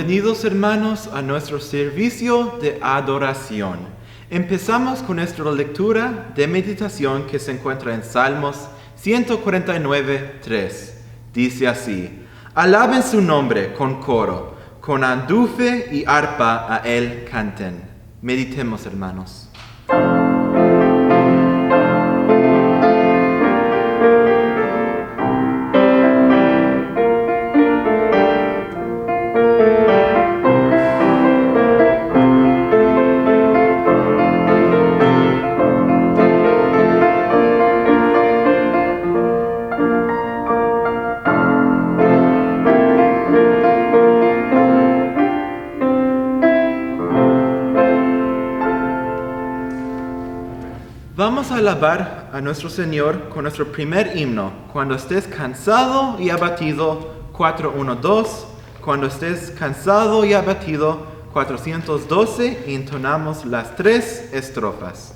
Bienvenidos hermanos a nuestro servicio de adoración. Empezamos con nuestra lectura de meditación que se encuentra en Salmos 149:3. Dice así: alaben su nombre con coro, con andufe y arpa a él canten. Meditemos hermanos. Vamos a alabar a nuestro Señor con nuestro primer himno. Cuando estés cansado y abatido, 412. Cuando estés cansado y abatido, 412. Y entonamos las 3 estrofas.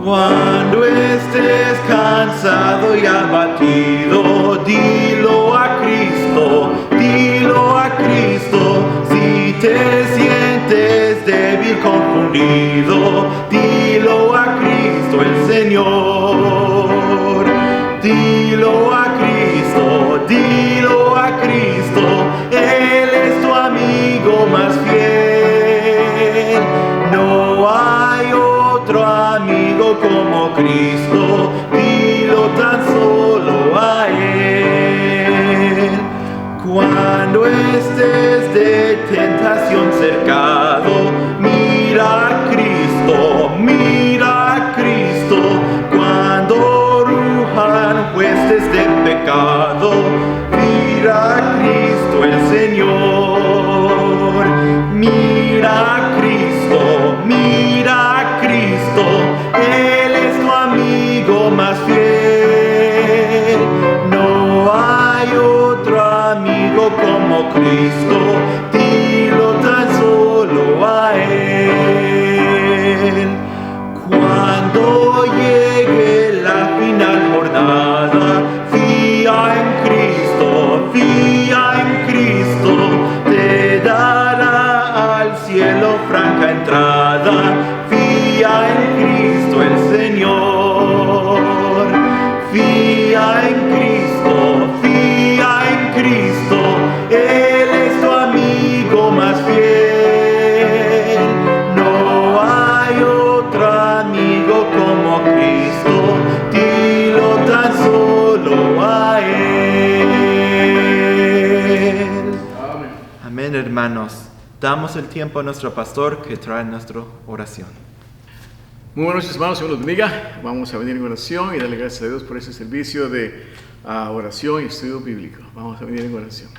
Cuando estés cansado y abatido, dilo a Cristo, dilo a Cristo. Si te sientes débil, confundido, dilo a Cristo el Señor. Dilo a Cristo, dilo a Cristo, Él es tu amigo más fiel. No hay otro amigo como Cristo, dilo tan solo a Él. Cuando estés de tentación cercado, mira a Cristo, mira a Cristo. Cuando rujan huestes de pecado, mira a Cristo el Señor. Mira a Cristo, mira a Cristo, Él es tu amigo más fiel. No hay otro amigo como Cristo, dilo tan solo a Él. Cuando llegue la final jornada, fía en Cristo, te dará al cielo franca entrada. Fía en Cristo el Señor, fía en Cristo, Él es tu amigo más fiel. No hay otro amigo como Cristo, dilo tan solo a Él. Amén. Amén, hermanos. Damos el tiempo a nuestro pastor que trae nuestra oración. Muy buenos noches, hermanos, Señor los bendiga. Vamos a venir en oración y darle gracias a Dios por ese servicio de oración y estudio bíblico. Vamos a venir en oración.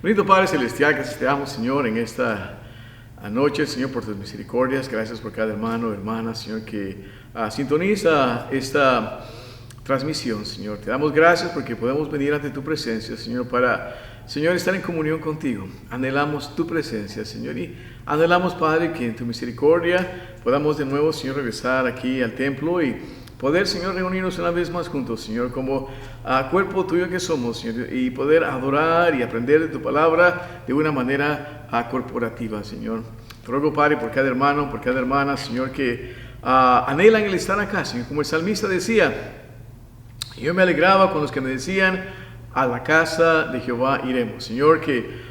Bendito Padre Celestial, gracias te damos, Señor, en esta noche, Señor, por tus misericordias. Gracias por cada hermano, hermana, Señor, que sintoniza esta transmisión, Señor. Te damos gracias porque podemos venir ante tu presencia, Señor, para, Señor, estar en comunión contigo. Anhelamos tu presencia, Señor, y anhelamos, Padre, que en tu misericordia podamos de nuevo, Señor, regresar aquí al templo y poder, Señor, reunirnos una vez más juntos, Señor, como cuerpo tuyo que somos, Señor, y poder adorar y aprender de tu palabra de una manera corporativa, Señor. Te ruego, Padre, por cada hermano, por cada hermana, Señor, que anhelan el estar acá, Señor, como el salmista decía. Yo me alegraba con los que me decían, a la casa de Jehová iremos. Señor, que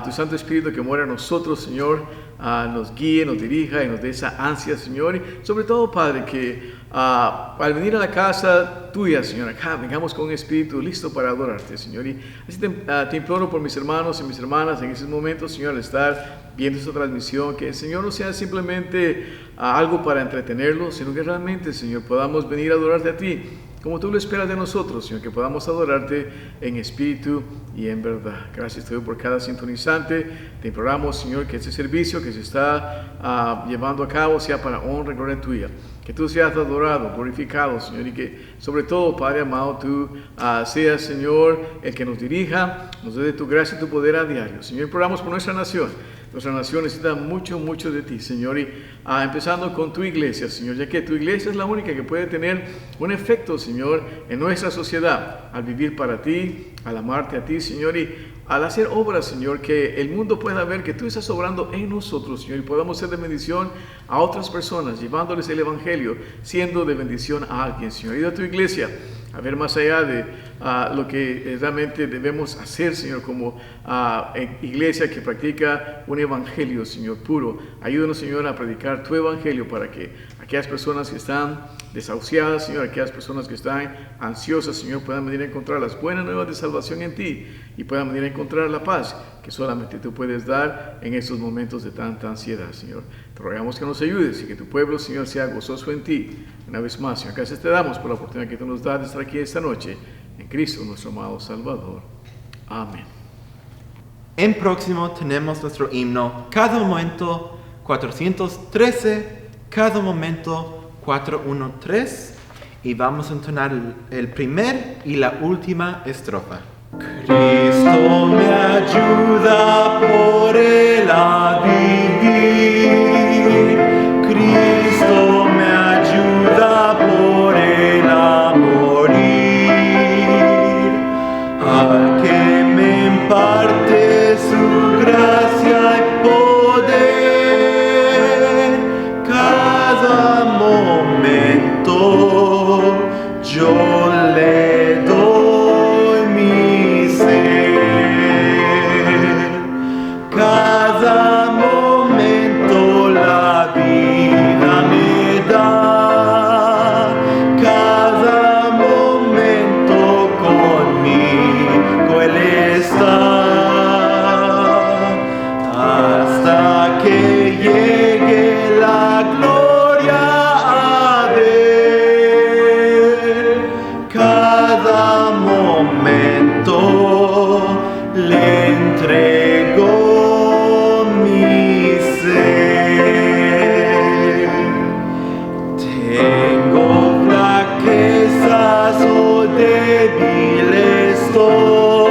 tu Santo Espíritu que mora en nosotros, Señor, nos guíe, nos dirija y nos dé esa ansia, Señor. Y sobre todo, Padre, que al venir a la casa tuya, Señor, acá vengamos con un espíritu listo para adorarte, Señor. Y así te imploro por mis hermanos y mis hermanas en estos momentos, Señor, al estar viendo esta transmisión, que el Señor no sea simplemente algo para entretenerlos, sino que realmente, Señor, podamos venir a adorarte a ti, como tú lo esperas de nosotros, Señor, que podamos adorarte en espíritu y en verdad. Gracias te doy por cada sintonizante. Te imploramos, Señor, que este servicio que se está llevando a cabo sea para honra y gloria tuya. Que tú seas adorado, glorificado, Señor, y que sobre todo, Padre amado, tú seas, Señor, el que nos dirija, nos dé de tu gracia y tu poder a diario. Señor, imploramos por nuestra nación. Nuestra nación necesita mucho, mucho de ti, Señor, y empezando con tu iglesia, Señor, ya que tu iglesia es la única que puede tener un efecto, Señor, en nuestra sociedad, al vivir para ti, al amarte a ti, Señor, y al hacer obras, Señor, que el mundo pueda ver que tú estás obrando en nosotros, Señor, y podamos ser de bendición a otras personas, llevándoles el Evangelio, siendo de bendición a alguien, Señor. Ayuda a tu iglesia a ver más allá de lo que realmente debemos hacer, Señor, como iglesia que practica un evangelio, Señor, puro. Ayúdanos, Señor, a predicar tu evangelio para que aquellas personas que están desahuciadas, Señor, aquellas personas que están ansiosas, Señor, puedan venir a encontrar las buenas nuevas de salvación en ti y puedan venir a encontrar la paz que solamente tú puedes dar en estos momentos de tanta ansiedad, Señor. Te rogamos que nos ayudes y que tu pueblo, Señor, sea gozoso en ti. Una vez más, Señor, gracias te damos por la oportunidad que tú nos das de estar aquí esta noche en Cristo, nuestro amado Salvador. Amén. En próximo tenemos nuestro himno, cada momento 413, cada momento 413, y vamos a entonar el primer y la última estrofa. Cristo me ayuda por él a vivir, Cristo me ayuda por él a morir, al que me imparte su gracia y poder, cada momento yo le doy mi ser, cada momento la vida me da, cada momento conmigo Él está, hasta que llegue la gloria a ver, cada momento le entrego mi ser. Tengo flaquezas o débil estoy,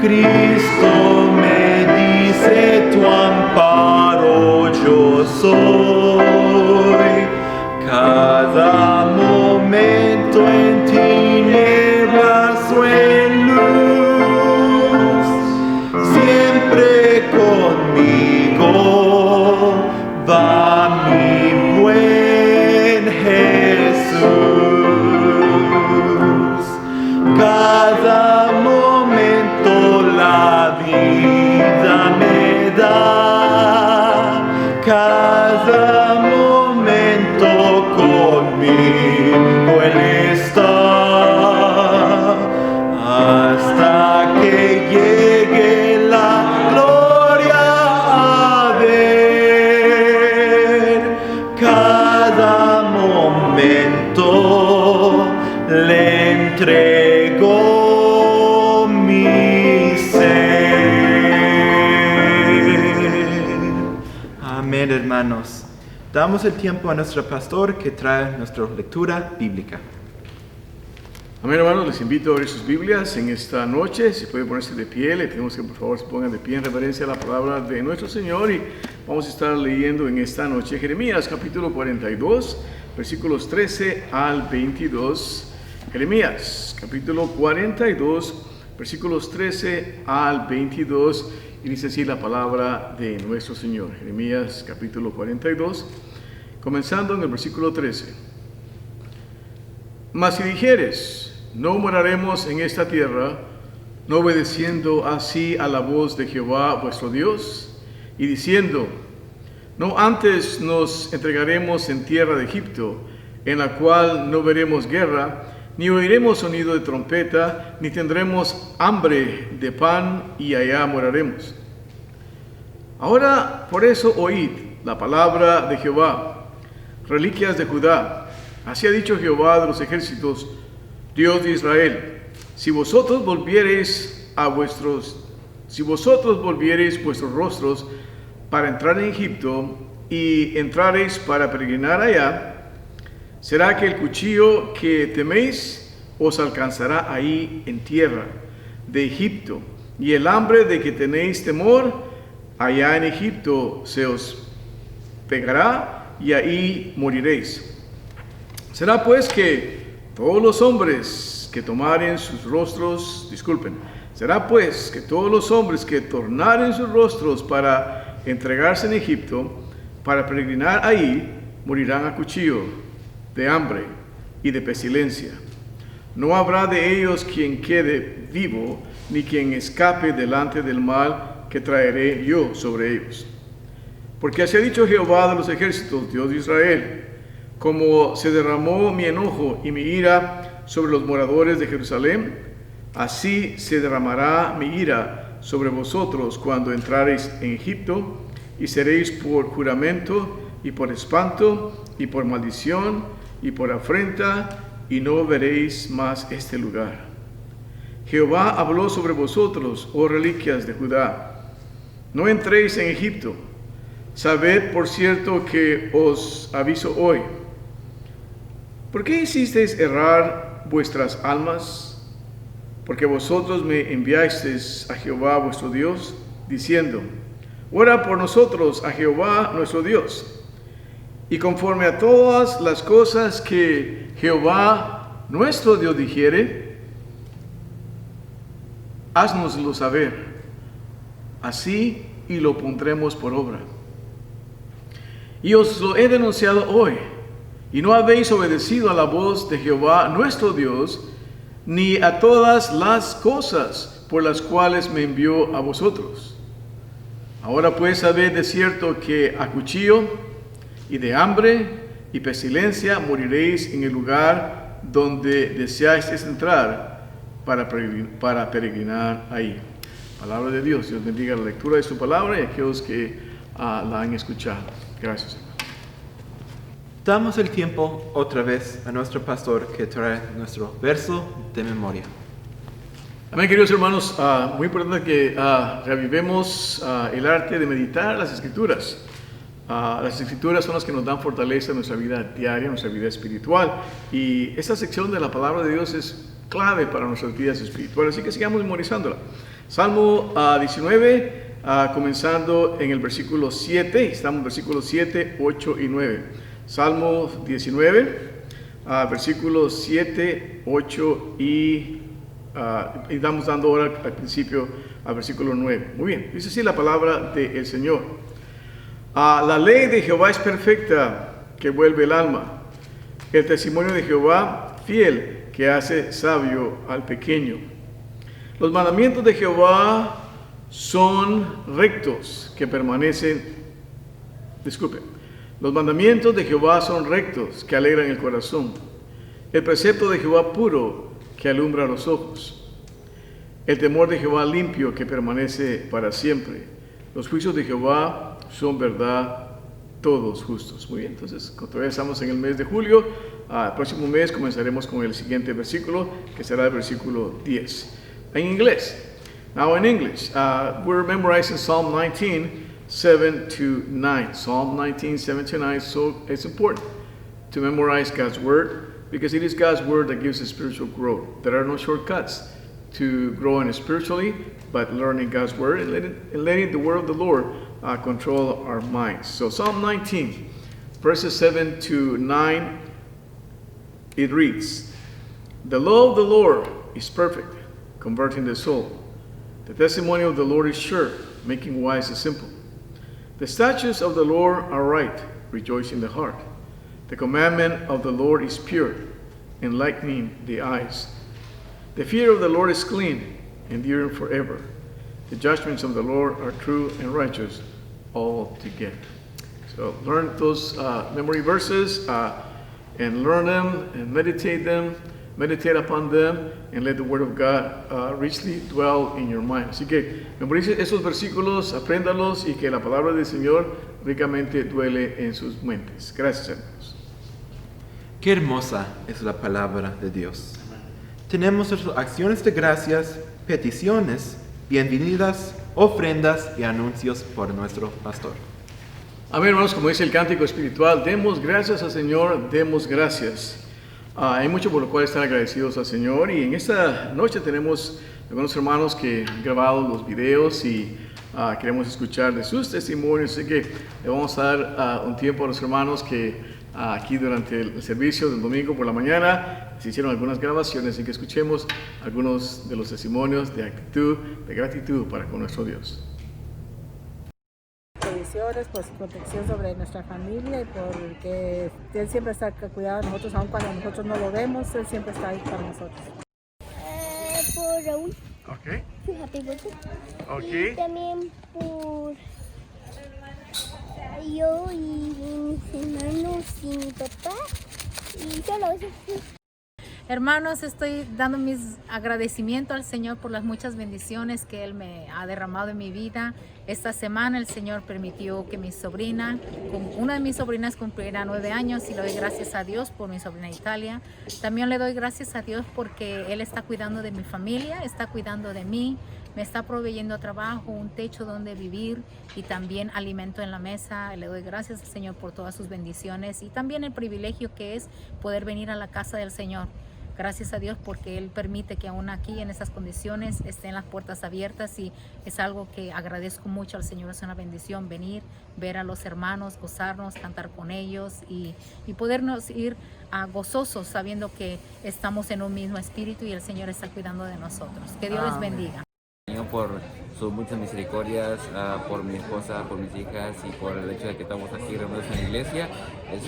Cristo me dice tu amparo yo soy, cada momento en tinieblas o en luz, siempre conmigo va mi buen Jesús, cada momento la vida me da, cada momento conmigo Él está, hasta que llegue la gloria a ver, cada momento le entrego mi ser. Amén, hermanos. Damos el tiempo a nuestro pastor que trae nuestra lectura bíblica. Amén, hermanos, les invito a abrir sus Biblias en esta noche. Si pueden ponerse de pie, le pedimos que por favor se pongan de pie en reverencia a la palabra de nuestro Señor, y vamos a estar leyendo en esta noche Jeremías capítulo 42, versículos 13 al 22. Jeremías capítulo 42, versículos 13 al 22, y dice así la palabra de nuestro Señor. Jeremías capítulo 42, comenzando en el versículo 13. Mas si dijeres, no moraremos en esta tierra, no obedeciendo así a la voz de Jehová vuestro Dios, y diciendo, no antes nos entregaremos en tierra de Egipto, en la cual no veremos guerra, ni oiremos sonido de trompeta, ni tendremos hambre de pan, y allá moraremos. Ahora por eso oíd la palabra de Jehová, reliquias de Judá. Así ha dicho Jehová de los ejércitos, Dios de Israel, si vosotros volviereis vuestros rostros para entrar en Egipto, y entrareis para peregrinar allá, será que el cuchillo que teméis os alcanzará ahí en tierra de Egipto, y el hambre de que tenéis temor allá en Egipto se os pegará y ahí moriréis. Será pues que todos los hombres que tomaren sus rostros, será pues que todos los hombres que tornaren sus rostros para entregarse en Egipto, para peregrinar ahí, morirán a cuchillo, de hambre y de pestilencia. No habrá de ellos quien quede vivo, ni quien escape delante del mal que traeré yo sobre ellos. Porque así ha dicho Jehová de los ejércitos, Dios de Israel: como se derramó mi enojo y mi ira sobre los moradores de Jerusalén, así se derramará mi ira sobre vosotros cuando entrareis en Egipto, y seréis por juramento, y por espanto, y por maldición, y por afrenta, y no veréis más este lugar. Jehová habló sobre vosotros, oh reliquias de Judá: no entréis en Egipto. Sabed por cierto que os aviso hoy. ¿Por qué hicisteis errar vuestras almas? Porque vosotros me enviasteis a Jehová vuestro Dios, diciendo: ora por nosotros a Jehová nuestro Dios. Y conforme a todas las cosas que Jehová nuestro Dios dijere, haznoslo saber, así y lo pondremos por obra. Y os lo he denunciado hoy, y no habéis obedecido a la voz de Jehová nuestro Dios, ni a todas las cosas por las cuales me envió a vosotros. Ahora pues sabed de cierto que a cuchillo y de hambre y pestilencia moriréis en el lugar donde deseáis entrar para peregrinar ahí. Palabra de Dios. Dios bendiga la lectura de su palabra y a aquellos que la han escuchado. Gracias, hermano. Damos el tiempo otra vez a nuestro pastor que trae nuestro verso de memoria. Amén, queridos hermanos. Muy importante que reavivemos el arte de meditar las Escrituras. Las Escrituras son las que nos dan fortaleza en nuestra vida diaria, en nuestra vida espiritual. Y esta sección de la palabra de Dios es clave para nuestras vidas espirituales. Así que sigamos memorizándola. Salmo 19, comenzando en el versículo 7. Estamos en versículos 7, 8 y 9. Salmo 19, versículos 7, 8 y estamos dando ahora al principio al versículo 9. Muy bien, dice así la palabra del Señor. La ley de Jehová es perfecta, que vuelve el alma. El testimonio de Jehová, fiel, que hace sabio al pequeño. Los mandamientos de Jehová son rectos, que permanecen. Los mandamientos de Jehová son rectos, que alegran el corazón. El precepto de Jehová puro, que alumbra los ojos. El temor de Jehová limpio, que permanece para siempre. Los juicios de Jehová son verdad, todos justos. Muy bien, entonces todavía estamos en el mes de julio. El próximo mes comenzaremos con el siguiente versículo, que será el versículo 10. En inglés. Now in English, we're memorizing Psalm 19, 7 to 9. Psalm 19, 7 to 9. So it's important to memorize God's word, because it is God's word that gives us spiritual growth. There are no shortcuts to growing spiritually, but learning God's word and letting the word of the Lord control our minds. So Psalm 19, verses 7 to 9, it reads, the law of the Lord is perfect, converting the soul. The testimony of the Lord is sure, making wise the simple. The statutes of the Lord are right, rejoicing the heart. The commandment of the Lord is pure, enlightening the eyes. The fear of the Lord is clean, enduring forever. The judgments of the Lord are true and righteous altogether. So learn those memory verses and learn them and meditate upon them, and let the word of God richly dwell in your mind. Así que memorice esos versículos, apréndalos y que la palabra del Señor ricamente duele en sus mentes. Gracias, hermanos. Qué hermosa es la palabra de Dios. Tenemos nuestras acciones de gracias, peticiones, bienvenidas, ofrendas y anuncios por nuestro pastor. Amén, hermanos, como dice el cántico espiritual, demos gracias al Señor, demos gracias. Hay mucho por lo cual estar agradecidos al Señor, y en esta noche tenemos algunos hermanos que han grabado los videos y queremos escuchar de sus testimonios, así que le vamos a dar un tiempo a los hermanos que aquí durante el servicio del domingo por la mañana se hicieron algunas grabaciones en que escuchemos algunos de los testimonios de actitud, de gratitud para con nuestro Dios. Bendiciones por su protección sobre nuestra familia y porque Él siempre está cuidado de nosotros, aun cuando nosotros no lo vemos, Él siempre está ahí para nosotros. Por Raúl, Ok, su happy birthday. ok. Y también por yo y mis hermanos y mi papá. Y solo eso. Hermanos, estoy dando mis agradecimientos al Señor por las muchas bendiciones que Él me ha derramado en mi vida. Esta semana el Señor permitió que mi sobrina, una de mis sobrinas cumpliera 9 años y le doy gracias a Dios por mi sobrina Italia. También le doy gracias a Dios porque Él está cuidando de mi familia, está cuidando de mí, me está proveyendo trabajo, un techo donde vivir y también alimento en la mesa. Le doy gracias al Señor por todas sus bendiciones y también el privilegio que es poder venir a la casa del Señor. Gracias a Dios porque Él permite que aún aquí en estas condiciones estén las puertas abiertas y es algo que agradezco mucho al Señor. Es una bendición venir, ver a los hermanos, gozarnos, cantar con ellos y podernos ir gozosos sabiendo que estamos en un mismo espíritu y el Señor está cuidando de nosotros. Que Dios les bendiga. Señor, por sus muchas misericordias, por mi esposa, por mis hijas y por el hecho de que estamos aquí reunidos en la iglesia. Es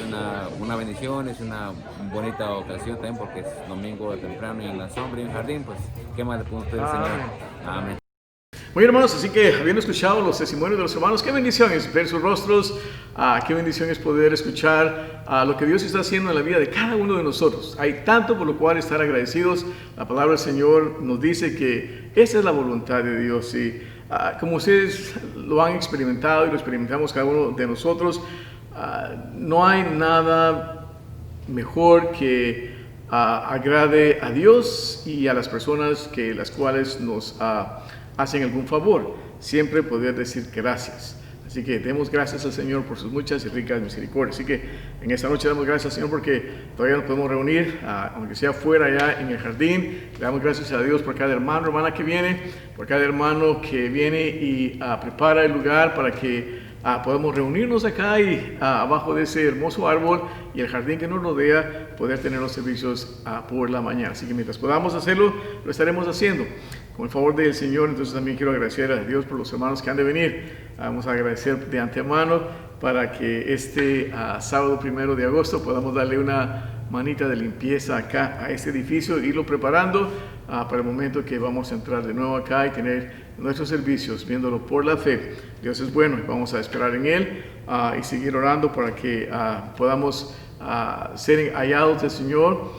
una bendición, es una bonita ocasión también porque es domingo temprano y en la sombra y en el jardín, pues qué más le podemos pedir al Señor. Amén. Muy bien, hermanos, así que habiendo escuchado los testimonios de los hermanos, qué bendición es ver sus rostros, qué bendición es poder escuchar lo que Dios está haciendo en la vida de cada uno de nosotros. Hay tanto por lo cual estar agradecidos. La palabra del Señor nos dice que esa es la voluntad de Dios y como ustedes lo han experimentado y lo experimentamos cada uno de nosotros, no hay nada mejor que agrade a Dios y a las personas que las cuales nos hacen algún favor, siempre poder decir gracias. Así que demos gracias al Señor por sus muchas y ricas misericordias. Así que en esta noche damos gracias al Señor porque todavía nos podemos reunir, aunque sea fuera allá en el jardín. Le damos gracias a Dios por cada hermano, hermana que viene, por cada hermano que viene y prepara el lugar para que podamos reunirnos acá y abajo de ese hermoso árbol y el jardín que nos rodea, poder tener los servicios por la mañana. Así que mientras podamos hacerlo, lo estaremos haciendo. Con el favor del Señor, entonces también quiero agradecer a Dios por los hermanos que han de venir. Vamos a agradecer de antemano para que este sábado 1 de agosto podamos darle una manita de limpieza acá a este edificio e irlo preparando para el momento que vamos a entrar de nuevo acá y tener nuestros servicios viéndolo por la fe. Dios es bueno y vamos a esperar en Él y seguir orando para que podamos ser hallados del Señor,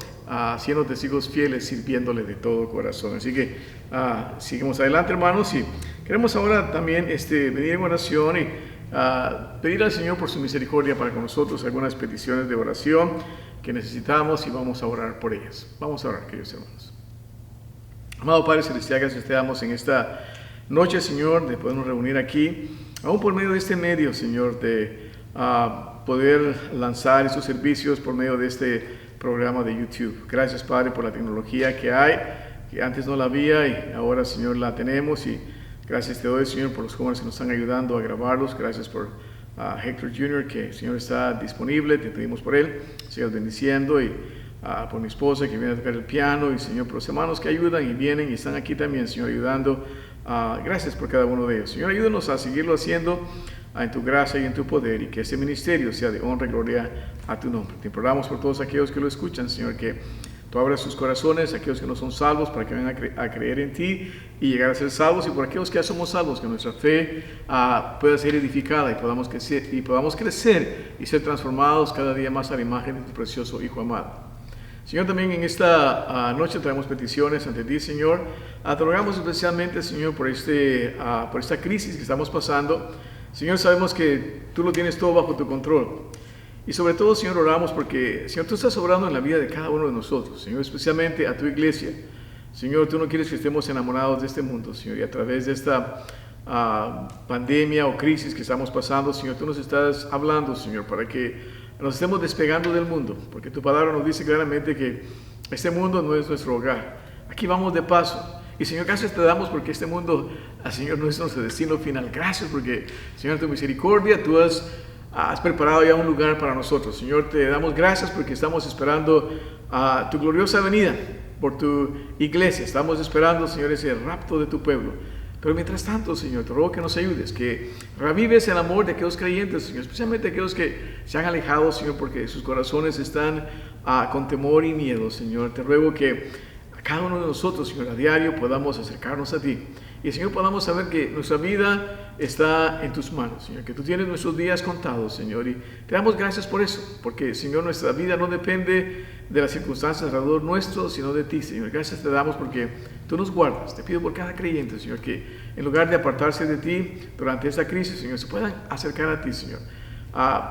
siendo testigos fieles, sirviéndole de todo corazón. Así que seguimos adelante, hermanos, y queremos ahora también venir en oración y pedir al Señor por su misericordia para con nosotros algunas peticiones de oración que necesitamos y vamos a orar por ellas. Vamos a orar, queridos hermanos. Amado Padre Celestial, gracias te damos en esta noche, Señor, de podernos reunir aquí, aún por medio de este medio, Señor, de poder lanzar estos servicios por medio de este programa de YouTube. Gracias, Padre, por la tecnología que hay, que antes no la había y ahora, Señor, la tenemos. Y gracias te doy, Señor, por los jóvenes que nos están ayudando a grabarlos. Gracias por Hector Jr., que, Señor, está disponible. Te pedimos por él. Sigas bendiciendo y por mi esposa que viene a tocar el piano y, Señor, por los hermanos que ayudan y vienen y están aquí también, Señor, ayudando. Gracias por cada uno de ellos. Señor, ayúdanos a seguirlo haciendo en tu gracia y en tu poder y que ese ministerio sea de honra y gloria a tu nombre. Te imploramos por todos aquellos que lo escuchan, Señor, que tú abras sus corazones, aquellos que no son salvos, para que vengan a creer en ti y llegar a ser salvos, y por aquellos que ya somos salvos, que nuestra fe pueda ser edificada y podamos crecer y ser transformados cada día más a la imagen de tu precioso Hijo amado. Señor, también en esta noche traemos peticiones ante ti, Señor. Te rogamos especialmente, Señor, por esta crisis que estamos pasando. Señor, sabemos que tú lo tienes todo bajo tu control. Y sobre todo, Señor, oramos porque, Señor, tú estás obrando en la vida de cada uno de nosotros, Señor, especialmente a tu iglesia. Señor, tú no quieres que estemos enamorados de este mundo, Señor, y a través de esta pandemia o crisis que estamos pasando, Señor, tú nos estás hablando, Señor, para que nos estemos despegando del mundo, porque tu palabra nos dice claramente que este mundo no es nuestro hogar. Aquí vamos de paso. Y Señor, gracias te damos porque este mundo, Señor, no es nuestro destino final. Gracias porque, Señor, tu misericordia, tú has preparado ya un lugar para nosotros. Señor, te damos gracias porque estamos esperando tu gloriosa venida por tu iglesia. Estamos esperando, Señor, ese rapto de tu pueblo. Pero mientras tanto, Señor, te ruego que nos ayudes, que revives el amor de aquellos creyentes, Señor, especialmente aquellos que se han alejado, Señor, porque sus corazones están con temor y miedo, Señor. Te ruego que a cada uno de nosotros, Señor, a diario podamos acercarnos a ti. Y, Señor, podamos saber que nuestra vida está en tus manos, Señor, que tú tienes nuestros días contados, Señor. Y te damos gracias por eso, porque, Señor, nuestra vida no depende de las circunstancias alrededor nuestro, sino de ti, Señor. Gracias te damos porque tú nos guardas. Te pido por cada creyente, Señor, que en lugar de apartarse de ti durante esta crisis, Señor, se puedan acercar a ti, Señor.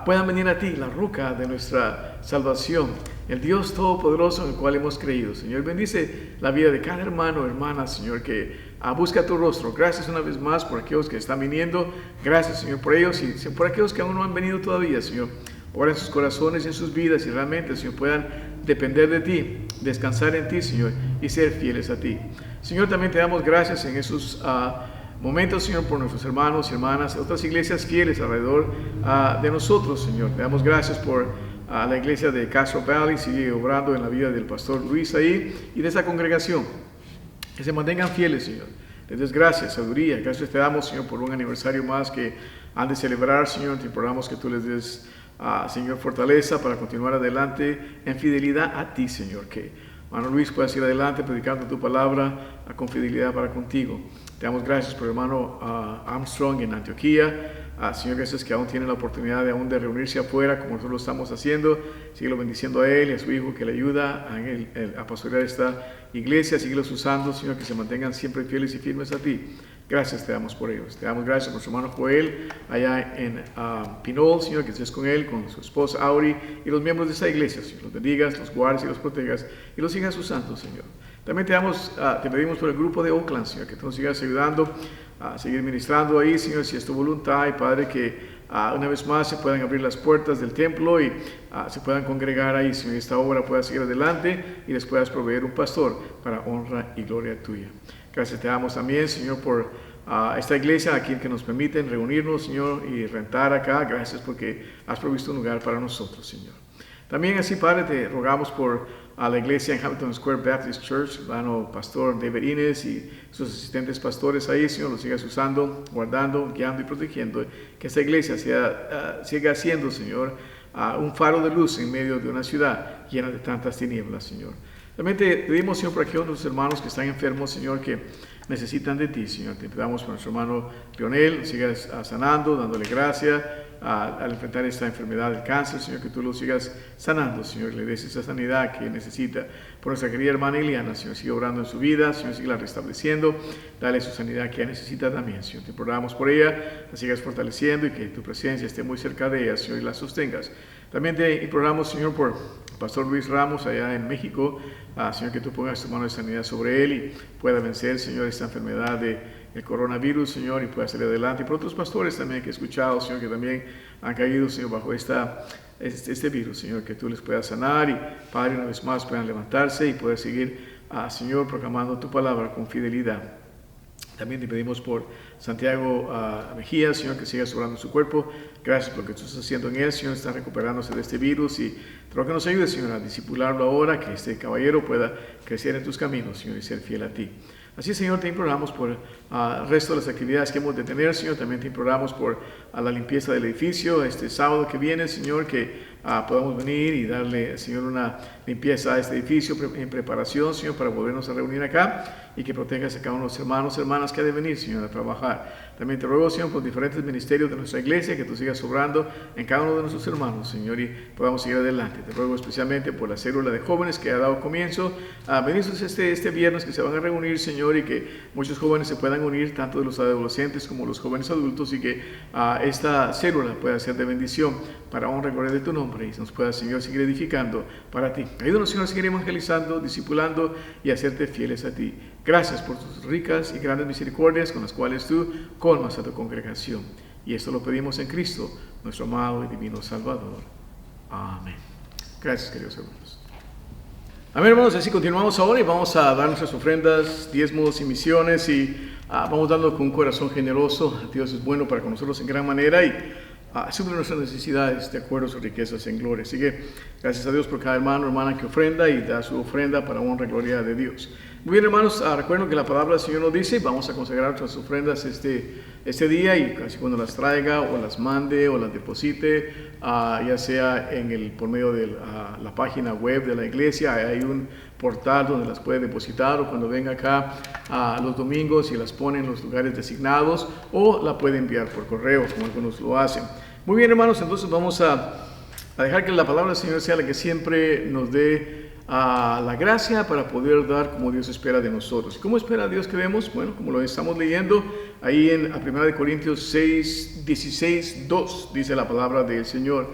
Puedan venir a ti, la roca de nuestra salvación, el Dios Todopoderoso en el cual hemos creído. Señor, bendice la vida de cada hermano o hermana, Señor, que busca tu rostro. Gracias una vez más por aquellos que están viniendo. Gracias, Señor, por ellos y por aquellos que aún no han venido todavía, Señor. Ora en sus corazones y en sus vidas y realmente, Señor, puedan depender de ti, descansar en ti, Señor, y ser fieles a ti. Señor, también te damos gracias en esos momentos, Señor, por nuestros hermanos y hermanas, otras iglesias fieles alrededor de nosotros, Señor. Te damos gracias por la iglesia de Castro Valley, sigue obrando en la vida del pastor Luis ahí y de esa congregación. Que se mantengan fieles, Señor. Les des gracias, sabiduría. Gracias te damos, Señor, por un aniversario más que han de celebrar, Señor. Te imploramos que tú les des, Señor, fortaleza para continuar adelante en fidelidad a ti, Señor. Que hermano Luis pueda seguir adelante predicando tu palabra con fidelidad para contigo. Te damos gracias por el hermano Armstrong en Antioquía. Señor, gracias que aún tiene la oportunidad de reunirse afuera como nosotros lo estamos haciendo. Síguelo bendiciendo a él y a su hijo que le ayuda a pastorear esta iglesia. Síguelos usando, Señor, que se mantengan siempre fieles y firmes a ti. Gracias te damos por ellos. Te damos gracias por su hermano Joel allá en Pinol, Señor, que estés con él, con su esposa Auri y los miembros de esta iglesia, Señor. Los bendigas, los guardes y los protejas y los sigas usando, Señor. También te pedimos por el grupo de Oakland, Señor, que tú nos sigas ayudando a seguir ministrando ahí, Señor, si es tu voluntad, y Padre, que una vez más se puedan abrir las puertas del templo y se puedan congregar ahí, Señor, y esta obra pueda seguir adelante y les puedas proveer un pastor para honra y gloria tuya. Gracias te damos también, Señor, por esta iglesia aquí que nos permiten reunirnos, Señor, y rentar acá. Gracias porque has provisto un lugar para nosotros, Señor. También así, Padre, te rogamos por la iglesia en Hamilton Square Baptist Church, hermano pastor David Inés y sus asistentes pastores ahí, Señor, los sigas usando, guardando, guiando y protegiendo. Que esta iglesia siga siendo, Señor, un faro de luz en medio de una ciudad llena de tantas tinieblas, Señor. También te pedimos, Señor, por aquellos de nuestros hermanos que están enfermos, Señor, que necesitan de ti, Señor. Te pedimos por nuestro hermano Leonel, sigas sanando, dándole gracia al enfrentar esta enfermedad del cáncer, Señor, que tú lo sigas sanando, Señor, le des esa sanidad que necesita. Por nuestra querida hermana Eliana, Señor, sigue obrando en su vida, Señor, sigue la restableciendo, dale su sanidad que ella necesita también, Señor. Te imploramos por ella, la sigas fortaleciendo y que tu presencia esté muy cerca de ella, Señor, y la sostengas. También te imploramos, Señor, por el pastor Luis Ramos allá en México, Señor, que tú pongas tu mano de sanidad sobre él y pueda vencer, Señor, esta enfermedad del coronavirus, Señor, y pueda salir adelante. Y por otros pastores también que he escuchado, Señor, que también han caído, Señor, bajo este virus, Señor, que tú les puedas sanar y, Padre, una vez más puedan levantarse y poder seguir, Señor, proclamando tu palabra con fidelidad. También te pedimos por Santiago Mejía, Señor, que sigas obrando su cuerpo. Gracias por lo que tú estás haciendo en él, Señor, está recuperándose de este virus y te ruego que nos ayudes, Señor, a disipularlo ahora, que este caballero pueda crecer en tus caminos, Señor, y ser fiel a ti. Así, Señor, te imploramos por el resto de las actividades que hemos de tener, Señor. También te imploramos por la limpieza del edificio este sábado que viene, Señor, que podamos venir y darle, Señor, una limpieza a este edificio en preparación, Señor, para volvernos a reunir acá y que protejas a cada uno de los hermanos y hermanas que ha de venir, Señor, a trabajar. También te ruego, Señor, por diferentes ministerios de nuestra iglesia, que tú sigas obrando en cada uno de nuestros hermanos, Señor, y podamos seguir adelante. Te ruego especialmente por la célula de jóvenes que ha dado comienzo. Benditos este viernes que se van a reunir, Señor, y que muchos jóvenes se puedan unir, tanto de los adolescentes como los jóvenes adultos, y que esta célula pueda ser de bendición para honra y gloria de tu nombre y nos pueda, Señor, seguir edificando para ti. Ayúdanos, Señor, a seguir evangelizando, discipulando y hacerte fieles a ti. Gracias por tus ricas y grandes misericordias con las cuales tú colmas a tu congregación. Y esto lo pedimos en Cristo, nuestro amado y divino Salvador. Amén. Gracias, queridos hermanos. Amén, hermanos, así continuamos ahora y vamos a dar nuestras ofrendas, diezmos y misiones y vamos dando con un corazón generoso. Dios es bueno para con nosotros en gran manera y suple nuestras necesidades de acuerdo a sus riquezas en gloria. Así que gracias a Dios por cada hermano o hermana que ofrenda y da su ofrenda para honra y gloria de Dios. Muy bien, hermanos, recuerden que la palabra del Señor nos dice, vamos a consagrar nuestras ofrendas este día y casi cuando las traiga o las mande o las deposite, ya sea por medio de la página web de la iglesia, hay un portal donde las puede depositar, o cuando venga acá los domingos y las pone en los lugares designados, o la puede enviar por correo, como algunos lo hacen. Muy bien, hermanos, entonces vamos a dejar que la palabra del Señor sea la que siempre nos dé la gracia para poder dar como Dios espera de nosotros. ¿Cómo espera Dios que demos? Bueno, como lo estamos leyendo ahí en 1 Corintios 6, 16, 2, dice la palabra del Señor: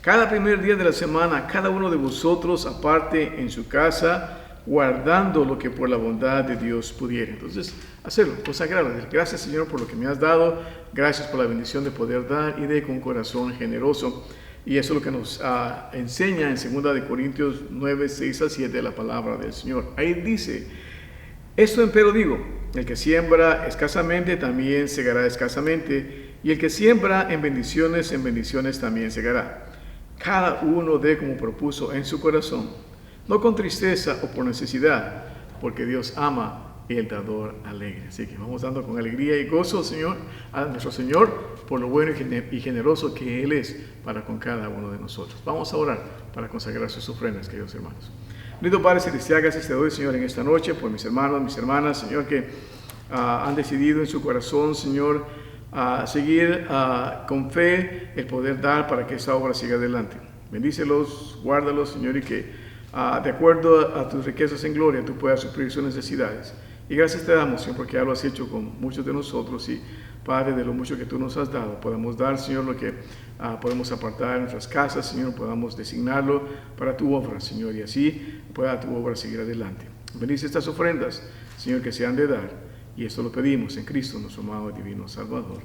cada primer día de la semana, cada uno de vosotros aparte en su casa, guardando lo que por la bondad de Dios pudiere. Entonces, hacerlo, consagrarlo. Gracias, Señor, por lo que me has dado. Gracias por la bendición de poder dar y de con corazón generoso. Y eso es lo que nos enseña en 2 Corintios 9, 6 a 7 la palabra del Señor. Ahí dice: esto empero digo, el que siembra escasamente también segará escasamente, y el que siembra en bendiciones también segará. Cada uno dé como propuso en su corazón, no con tristeza o por necesidad, porque Dios ama el dador alegre. Así que vamos dando con alegría y gozo, Señor, a nuestro Señor, por lo bueno y generoso que Él es para con cada uno de nosotros. Vamos a orar para consagrar sus ofrendas, queridos hermanos. Bendito Padre Celestial, gracias te doy, Señor, en esta noche por mis hermanos, mis hermanas, Señor, que han decidido en su corazón, Señor, seguir con fe el poder dar para que esta obra siga adelante. Bendícelos, guárdalos, Señor, y que de acuerdo a tus riquezas en gloria tú puedas suplir sus necesidades. Y gracias te damos, Señor, porque ya lo has hecho con muchos de nosotros y, Padre, de lo mucho que tú nos has dado, podamos dar, Señor, lo que podemos apartar en nuestras casas, Señor, podamos designarlo para tu obra, Señor, y así pueda tu obra seguir adelante. Bendice estas ofrendas, Señor, que se han de dar, y esto lo pedimos en Cristo, nuestro amado y divino Salvador.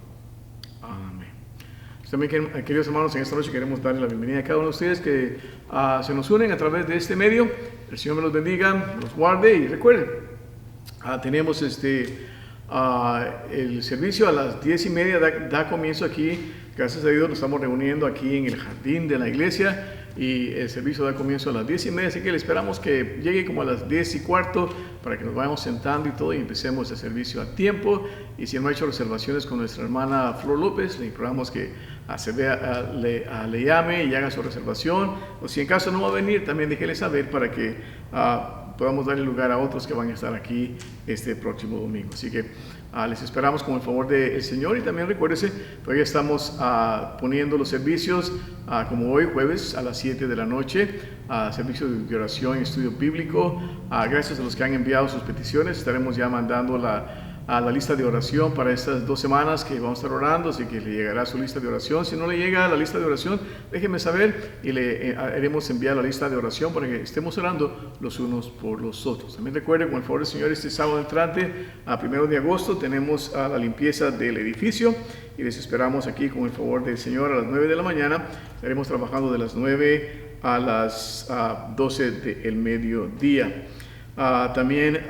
Amén. También, queridos hermanos, en esta noche queremos darle la bienvenida a cada uno de ustedes que se nos unen a través de este medio. El Señor me los bendiga, los guarde y recuerden, tenemos el servicio a las 10:30 da comienzo aquí. Gracias a Dios nos estamos reuniendo aquí en el jardín de la iglesia y el servicio da comienzo a las 10:30, así que le esperamos que llegue como a las 10:15 para que nos vayamos sentando y todo y empecemos el servicio a tiempo. Y si no ha hecho reservaciones con nuestra hermana Flor López, le imploramos que le llame y haga su reservación, o si en caso no va a venir, también déjele saber para que podamos darle lugar a otros que van a estar aquí este próximo domingo. Así que les esperamos con el favor del Señor, y también recuérdese, todavía estamos poniendo los servicios como hoy, jueves a las 7 de la noche, servicio de oración y estudio bíblico. Gracias a los que han enviado sus peticiones, estaremos ya mandando a la lista de oración para estas 2 semanas que vamos a estar orando, así que le llegará su lista de oración. Si no le llega la lista de oración, déjeme saber y le haremos enviar la lista de oración para que estemos orando los unos por los otros. También recuerden, con el favor del Señor, este sábado entrante, a 1 de agosto, tenemos la limpieza del edificio y les esperamos aquí con el favor del Señor a las 9 de la mañana. Estaremos trabajando de las 9 a las 12 del mediodía. También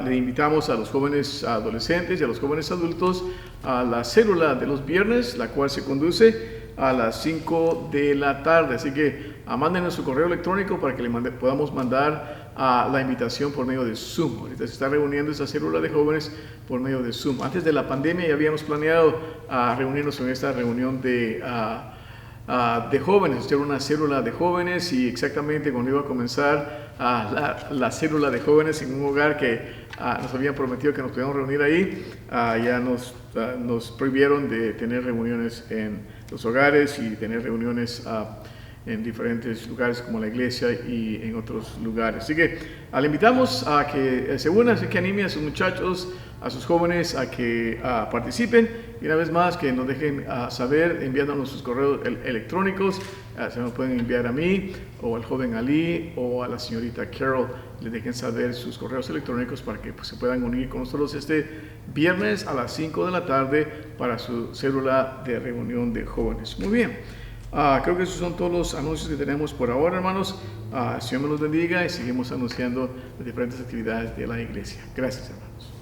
le invitamos a los jóvenes adolescentes y a los jóvenes adultos a la célula de los viernes, la cual se conduce a las 5 de la tarde. Así que mándenos su correo electrónico para que le podamos mandar la invitación por medio de Zoom. Ahorita se está reuniendo esa célula de jóvenes por medio de Zoom. Antes de la pandemia ya habíamos planeado reunirnos en esta reunión de jóvenes, hacer una célula de jóvenes, y exactamente cuando iba a comenzar la célula de jóvenes en un hogar que nos habían prometido que nos podíamos reunir ahí, ya nos prohibieron de tener reuniones en los hogares y tener reuniones en diferentes lugares como la iglesia y en otros lugares. Así que le invitamos a que se unan, así que anime a sus muchachos, a sus jóvenes a que participen, y una vez más que nos dejen saber enviándonos sus correos electrónicos. Se nos pueden enviar a mí o al joven Ali o a la señorita Carol. Les dejen saber sus correos electrónicos para que se puedan unir con nosotros este viernes a las 5 de la tarde para su célula de reunión de jóvenes. Muy bien. Creo que esos son todos los anuncios que tenemos por ahora, hermanos. El Señor me los bendiga y seguimos anunciando las diferentes actividades de la iglesia. Gracias, hermanos.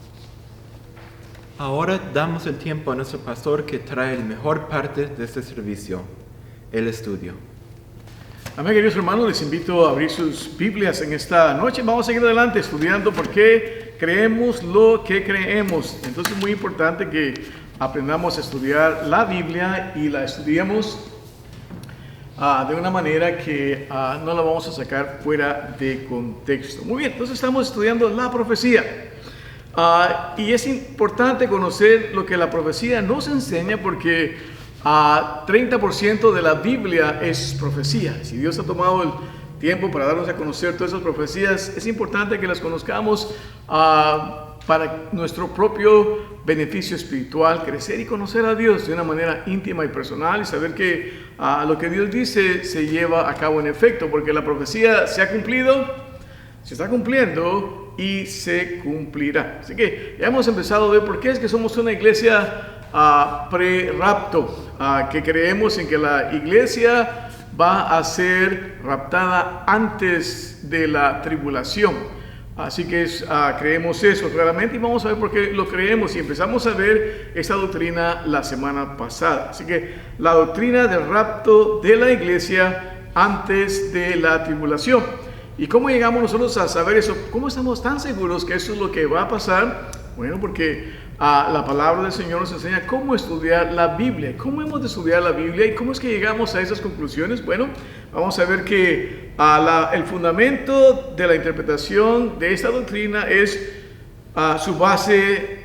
Ahora damos el tiempo a nuestro pastor que trae la mejor parte de este servicio, el estudio. Amén, queridos hermanos, les invito a abrir sus Biblias en esta noche. Vamos a seguir adelante estudiando por qué creemos lo que creemos. Entonces es muy importante que aprendamos a estudiar la Biblia y la estudiemos de una manera que no la vamos a sacar fuera de contexto. Muy bien, entonces estamos estudiando la profecía. Y es importante conocer lo que la profecía nos enseña porque 30% de la Biblia es profecía. Si Dios ha tomado el tiempo para darnos a conocer todas esas profecías, es importante que las conozcamos para nuestro propio beneficio espiritual, crecer y conocer a Dios de una manera íntima y personal y saber que lo que Dios dice se lleva a cabo en efecto, porque la profecía se ha cumplido, se está cumpliendo y se cumplirá. Así que ya hemos empezado a ver por qué es que somos una iglesia pre-rapto, que creemos en que la iglesia va a ser raptada antes de la tribulación. Así que creemos eso claramente y vamos a ver por qué lo creemos y empezamos a ver esta doctrina la semana pasada. Así que la doctrina del rapto de la iglesia antes de la tribulación. ¿Y cómo llegamos nosotros a saber eso? ¿Cómo estamos tan seguros que eso es lo que va a pasar? Bueno, porque la palabra del Señor nos enseña cómo estudiar la Biblia. ¿Cómo hemos de estudiar la Biblia y cómo es que llegamos a esas conclusiones? Bueno, vamos a ver que el fundamento de la interpretación de esta doctrina es su base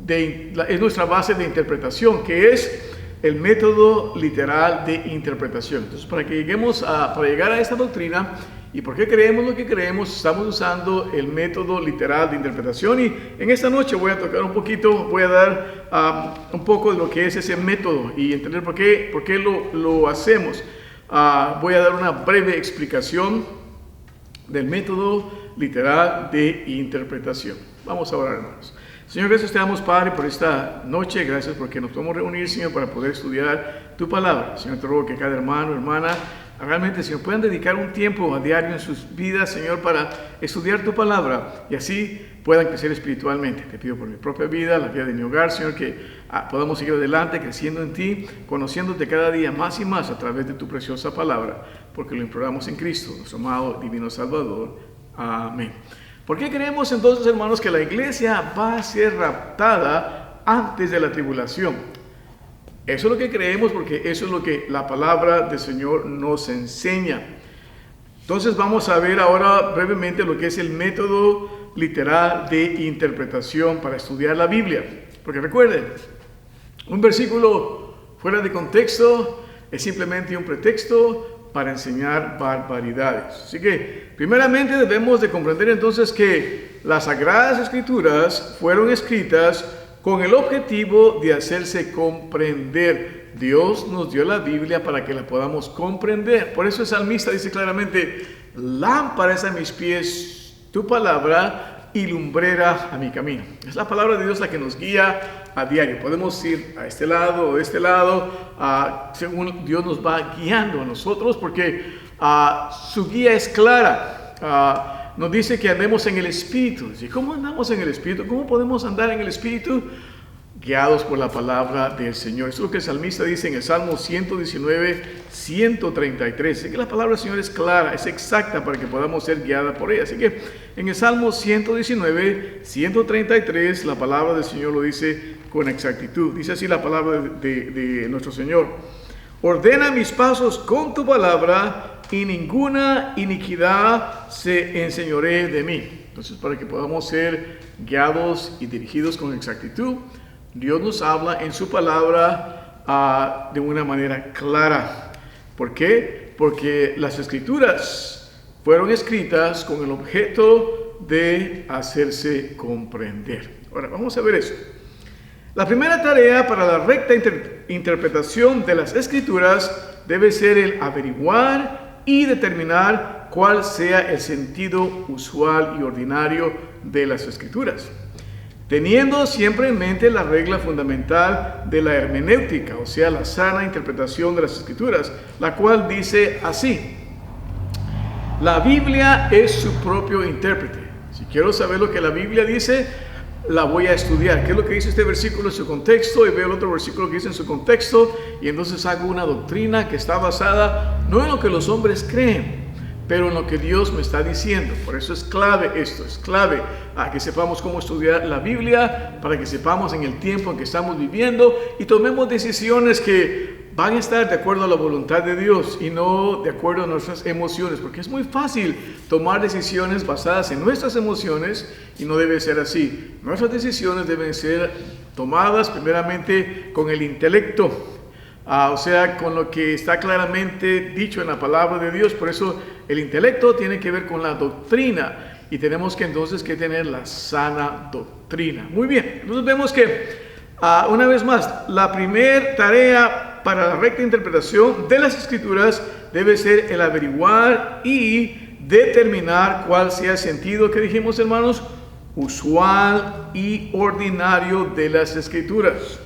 es nuestra base de interpretación, que es el método literal de interpretación. Entonces, para llegar a esta doctrina y por qué creemos lo que creemos, estamos usando el método literal de interpretación. Y en esta noche voy a tocar un poquito, voy a dar un poco de lo que es ese método y entender por qué lo hacemos. Voy a dar una breve explicación del método literal de interpretación. Vamos a orar, hermanos. Señor, gracias te damos, Padre, por esta noche. Gracias porque nos podemos reunir, Señor, para poder estudiar tu palabra. Señor, te ruego que cada hermano, hermana, realmente, Señor, puedan dedicar un tiempo a diario en sus vidas, Señor, para estudiar tu palabra y así puedan crecer espiritualmente. Te pido por mi propia vida, la vida de mi hogar, Señor, que podamos seguir adelante creciendo en ti, conociéndote cada día más y más a través de tu preciosa palabra, porque lo imploramos en Cristo, nuestro amado divino Salvador. Amén. ¿Por qué creemos entonces, hermanos, que la iglesia va a ser raptada antes de la tribulación? Eso es lo que creemos porque eso es lo que la palabra del Señor nos enseña. Entonces vamos a ver ahora brevemente lo que es el método literal de interpretación para estudiar la Biblia. Porque recuerden, un versículo fuera de contexto es simplemente un pretexto para enseñar barbaridades. Así que primeramente debemos de comprender entonces que las Sagradas Escrituras fueron escritas con el objetivo de hacerse comprender. Dios nos dio la Biblia para que la podamos comprender. Por eso el salmista dice claramente: lámpara es a mis pies tu palabra y lumbrera a mi camino. Es la palabra de Dios la que nos guía a diario. Podemos ir a este lado o de este lado, según Dios nos va guiando a nosotros, porque su guía es clara. Nos dice que andemos en el Espíritu. ¿Y cómo andamos en el Espíritu? ¿Cómo podemos andar en el Espíritu? Guiados por la palabra del Señor. Eso es lo que el salmista dice en el Salmo 119, 133. Así que la palabra del Señor es clara, es exacta para que podamos ser guiados por ella. Así que en el Salmo 119, 133, la palabra del Señor lo dice con exactitud. Dice así la palabra de nuestro Señor: ordena mis pasos con tu palabra y ninguna iniquidad se enseñoree de mí. Entonces, para que podamos ser guiados y dirigidos con exactitud, Dios nos habla en su palabra de una manera clara. ¿Por qué? Porque las Escrituras fueron escritas con el objeto de hacerse comprender. Ahora, vamos a ver eso. La primera tarea para la recta interpretación de las Escrituras debe ser el averiguar y determinar cuál sea el sentido usual y ordinario de las Escrituras, teniendo siempre en mente la regla fundamental de la hermenéutica, o sea, la sana interpretación de las Escrituras, la cual dice así: La Biblia es su propio intérprete. Si quiero saber lo que la Biblia dice, la voy a estudiar. ¿Qué es lo que dice este versículo en su contexto? Y veo el otro versículo que dice en su contexto. Y entonces hago una doctrina que está basada no en lo que los hombres creen, pero en lo que Dios me está diciendo. Por eso es clave esto, es clave a que sepamos cómo estudiar la Biblia, para que sepamos en el tiempo en que estamos viviendo y tomemos decisiones que van a estar de acuerdo a la voluntad de Dios y no de acuerdo a nuestras emociones, porque es muy fácil tomar decisiones basadas en nuestras emociones y no debe ser así. Nuestras decisiones deben ser tomadas primeramente con el intelecto, o sea, con lo que está claramente dicho en la palabra de Dios. Por eso el intelecto tiene que ver con la doctrina y tenemos que entonces que tener la sana doctrina. Muy bien, entonces vemos que una vez más, la primera tarea para la recta interpretación de las Escrituras debe ser el averiguar y determinar cuál sea el sentido que dijimos, hermanos, usual y ordinario de las Escrituras,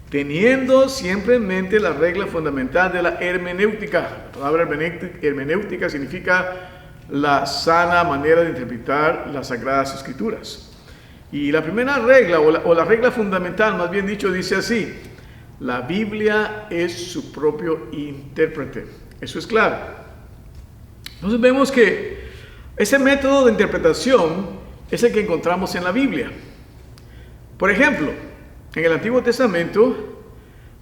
teniendo siempre en mente la regla fundamental de la hermenéutica. La palabra hermenéutica significa la sana manera de interpretar las Sagradas Escrituras. Y la primera regla, o la regla fundamental, más bien dicho, dice así: la Biblia es su propio intérprete. Eso es claro. Entonces vemos que ese método de interpretación es el que encontramos en la Biblia. Por ejemplo, en el Antiguo Testamento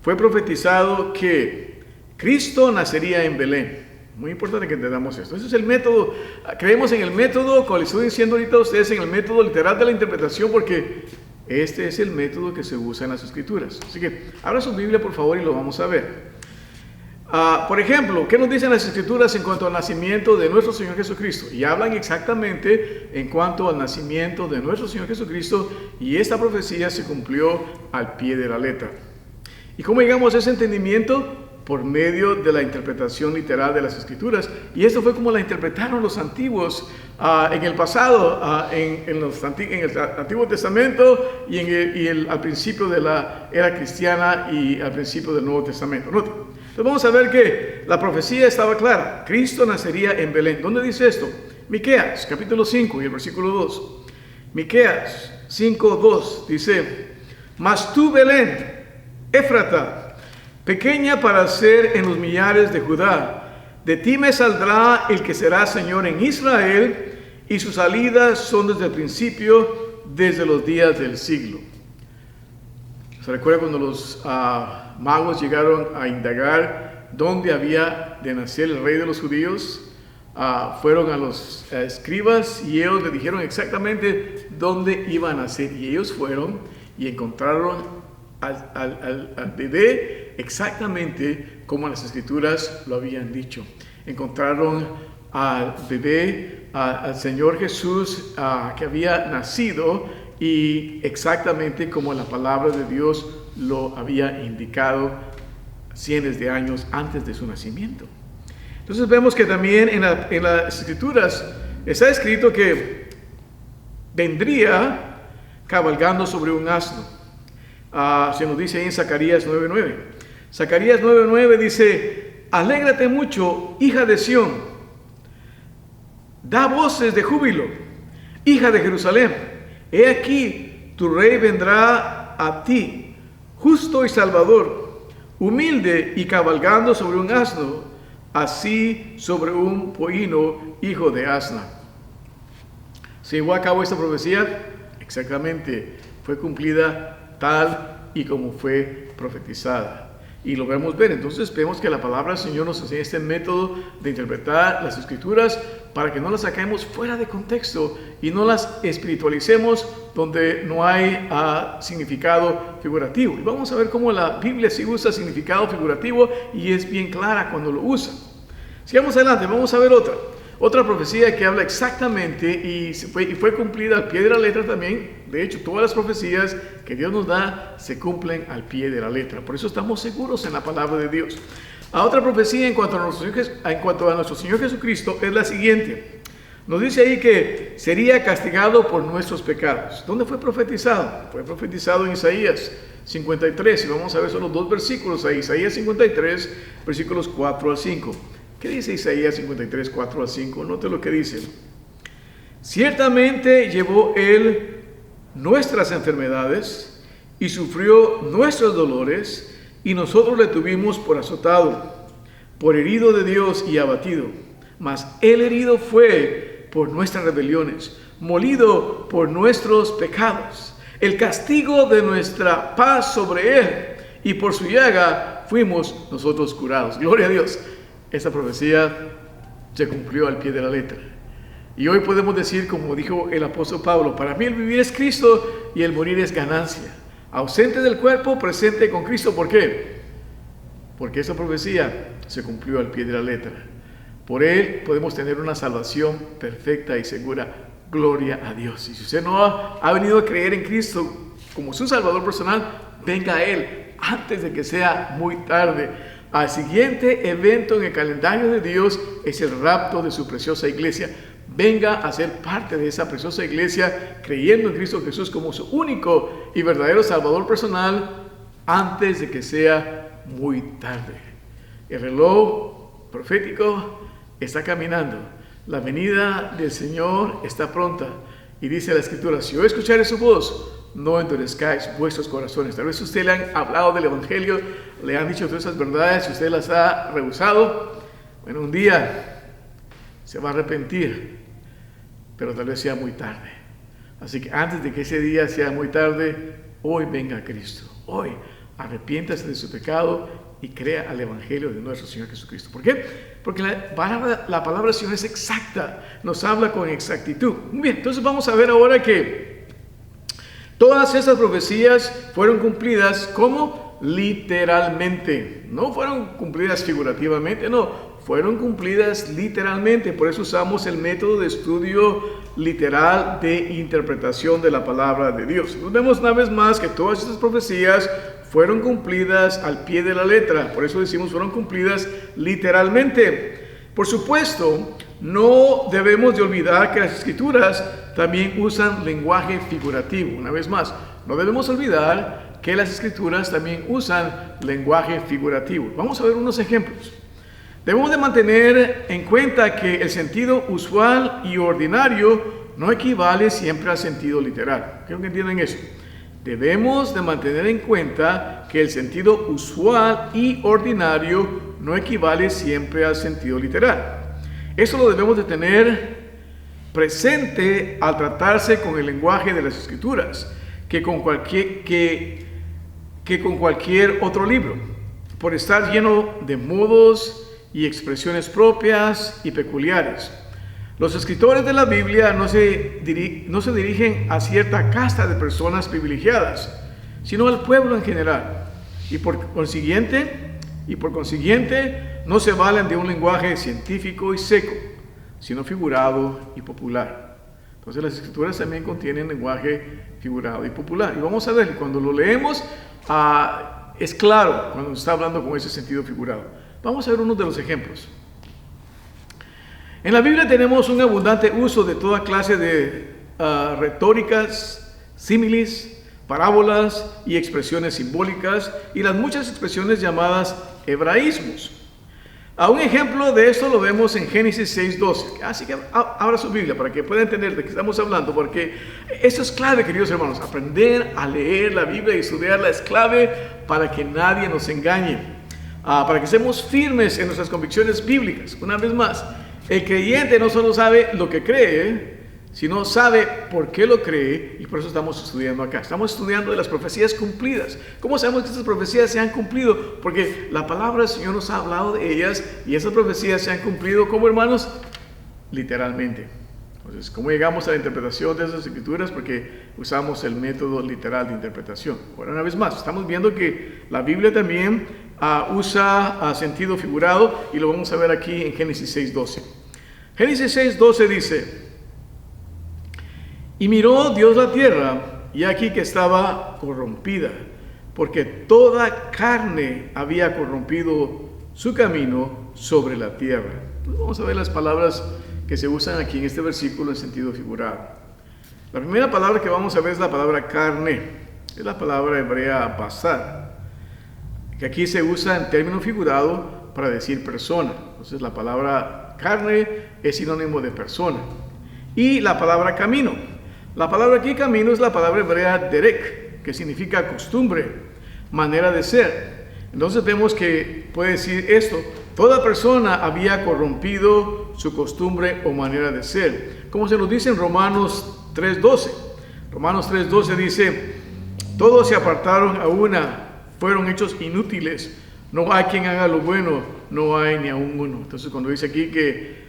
fue profetizado que Cristo nacería en Belén. Muy importante que entendamos esto. Ese es el método. Creemos en el método, como les estoy diciendo ahorita a ustedes, en el método literal de la interpretación, porque este es el método que se usa en las Escrituras. Así que abra su Biblia, por favor, y lo vamos a ver. Por ejemplo, ¿qué nos dicen las Escrituras en cuanto al nacimiento de nuestro Señor Jesucristo? Y hablan exactamente en cuanto al nacimiento de nuestro Señor Jesucristo, y esta profecía se cumplió al pie de la letra. ¿Y cómo llegamos a ese entendimiento? Por medio de la interpretación literal de las Escrituras. Y esto fue como la interpretaron los antiguos en el pasado, en el Antiguo Testamento y al principio de la era cristiana y al principio del Nuevo Testamento. Entonces vamos a ver que la profecía estaba clara. Cristo nacería en Belén. ¿Dónde dice esto? Miqueas, capítulo 5 y el versículo 2. Miqueas 5:2 dice: mas tú, Belén, Éfrata, pequeña para ser en los millares de Judá, de ti me saldrá el que será Señor en Israel, y sus salidas son desde el principio, desde los días del siglo. ¿Se recuerda cuando los magos llegaron a indagar dónde había de nacer el rey de los judíos? Fueron a los escribas y ellos le dijeron exactamente dónde iban a nacer, y ellos fueron y encontraron al bebé exactamente como las Escrituras lo habían dicho. Encontraron al bebé, al Señor Jesús que había nacido, y exactamente como la palabra de Dios lo había indicado cientos de años antes de su nacimiento. Entonces vemos que también en las Escrituras está escrito que vendría cabalgando sobre un asno. Se nos dice ahí en Zacarías 9:9. Zacarías 9:9 dice: alégrate mucho, hija de Sión, da voces de júbilo, hija de Jerusalén. He aquí, tu rey vendrá a ti, justo y salvador, humilde y cabalgando sobre un asno, así sobre un pollino, hijo de asna. ¿Se llevó a cabo esta profecía? Exactamente, fue cumplida tal y como fue profetizada. Y lo vemos ver. Entonces vemos que la palabra del Señor nos enseña este método de interpretar las Escrituras para que no las saquemos fuera de contexto y no las espiritualicemos donde no hay significado figurativo. Y vamos a ver cómo la Biblia sí usa significado figurativo y es bien clara cuando lo usa. Sigamos adelante, vamos a ver otra profecía que habla exactamente y fue cumplida al pie de la letra también. De hecho, todas las profecías que Dios nos da se cumplen al pie de la letra. Por eso estamos seguros en la palabra de Dios. Otra profecía en cuanto a nuestro Señor Jesucristo es la siguiente. Nos dice ahí que sería castigado por nuestros pecados. ¿Dónde fue profetizado? Fue profetizado en Isaías 53. Y vamos a ver solo dos versículos ahí. Isaías 53, versículos 4 al 5. ¿Qué dice Isaías 53, 4 a 5? Note lo que dice. Ciertamente llevó Él nuestras enfermedades y sufrió nuestros dolores, y nosotros le tuvimos por azotado, por herido de Dios y abatido. Mas Él herido fue por nuestras rebeliones, molido por nuestros pecados. El castigo de nuestra paz sobre Él, y por su llaga fuimos nosotros curados. Gloria a Dios. Esta profecía se cumplió al pie de la letra. Y hoy podemos decir, como dijo el apóstol Pablo, para mí el vivir es Cristo y el morir es ganancia. Ausente del cuerpo, presente con Cristo. ¿Por qué? Porque esa profecía se cumplió al pie de la letra. Por Él podemos tener una salvación perfecta y segura. Gloria a Dios. Y si usted no ha venido a creer en Cristo como su Salvador personal, venga a Él antes de que sea muy tarde. Al siguiente evento en el calendario de Dios es el rapto de su preciosa iglesia. Venga a ser parte de esa preciosa iglesia, creyendo en Cristo Jesús como su único y verdadero Salvador personal, antes de que sea muy tarde. El reloj profético está caminando. La venida del Señor está pronta. Y dice la Escritura, si hoy escucharé su voz, no endurezcáis vuestros corazones. Tal vez usted le han hablado del Evangelio, le han dicho todas esas verdades y usted las ha rehusado. Bueno, un día se va a arrepentir, pero tal vez sea muy tarde. Así que antes de que ese día sea muy tarde, hoy venga a Cristo. Hoy arrepiéntase de su pecado y crea al Evangelio de nuestro Señor Jesucristo. ¿Por qué? Porque la palabra del Señor es exacta, nos habla con exactitud. Muy bien, entonces vamos a ver ahora que todas estas profecías fueron cumplidas como literalmente. No fueron cumplidas figurativamente, no, fueron cumplidas literalmente. Por eso usamos el método de estudio literal de interpretación de la palabra de Dios. Nos vemos una vez más que todas estas profecías fueron cumplidas al pie de la letra. Por eso decimos fueron cumplidas literalmente. Por supuesto, no debemos de olvidar que las Escrituras también usan lenguaje figurativo. Una vez más, no debemos olvidar que las Escrituras también usan lenguaje figurativo. Vamos a ver unos ejemplos. Debemos de mantener en cuenta que el sentido usual y ordinario no equivale siempre al sentido literal. Quiero que entiendan eso. Debemos de mantener en cuenta que el sentido usual y ordinario no equivale siempre al sentido literal. Eso lo debemos de tener presente al tratarse con el lenguaje de las Escrituras, que con cualquier otro libro, por estar lleno de modos y expresiones propias y peculiares. Los escritores de la Biblia no se dirigen a cierta casta de personas privilegiadas, sino al pueblo en general. Y por consiguiente, no se valen de un lenguaje científico y seco, sino figurado y popular. Entonces las Escrituras también contienen lenguaje figurado y popular. Y vamos a ver, cuando lo leemos, es claro cuando está hablando con ese sentido figurado. Vamos a ver uno de los ejemplos. En la Biblia tenemos un abundante uso de toda clase de retóricas, símiles, parábolas y expresiones simbólicas y las muchas expresiones llamadas hebraísmos. Un ejemplo de esto lo vemos en Génesis 6:12. Así que abra su Biblia para que pueda entender de qué estamos hablando, porque esto es clave, queridos hermanos. Aprender a leer la Biblia y estudiarla es clave para que nadie nos engañe, para que estemos firmes en nuestras convicciones bíblicas. Una vez más, el creyente no solo sabe lo que cree, sino sabe por qué lo cree, y por eso estamos estudiando acá. Estamos estudiando de las profecías cumplidas. ¿Cómo sabemos que estas profecías se han cumplido? Porque la palabra del Señor nos ha hablado de ellas, y esas profecías se han cumplido, ¿cómo, hermanos? Literalmente. Entonces, ¿cómo llegamos a la interpretación de esas escrituras? Porque usamos el método literal de interpretación. Ahora, una vez más, estamos viendo que la Biblia también usa sentido figurado, y lo vamos a ver aquí en Génesis 6:12. Génesis 6:12 dice: y miró Dios la tierra, y aquí que estaba corrompida, porque toda carne había corrompido su camino sobre la tierra. Entonces vamos a ver las palabras que se usan aquí en este versículo en sentido figurado. La primera palabra que vamos a ver es la palabra carne. Es la palabra hebrea basar, que aquí se usa en término figurado para decir persona. Entonces la palabra carne es sinónimo de persona. Y la palabra camino. La palabra aquí camino es la palabra hebrea derek, que significa costumbre, manera de ser. Entonces vemos que puede decir esto: toda persona había corrompido su costumbre o manera de ser. Como se nos dice en Romanos 3:12. Romanos 3:12 dice: todos se apartaron a una, fueron hechos inútiles. No hay quien haga lo bueno, no hay ni aún uno. Entonces cuando dice aquí que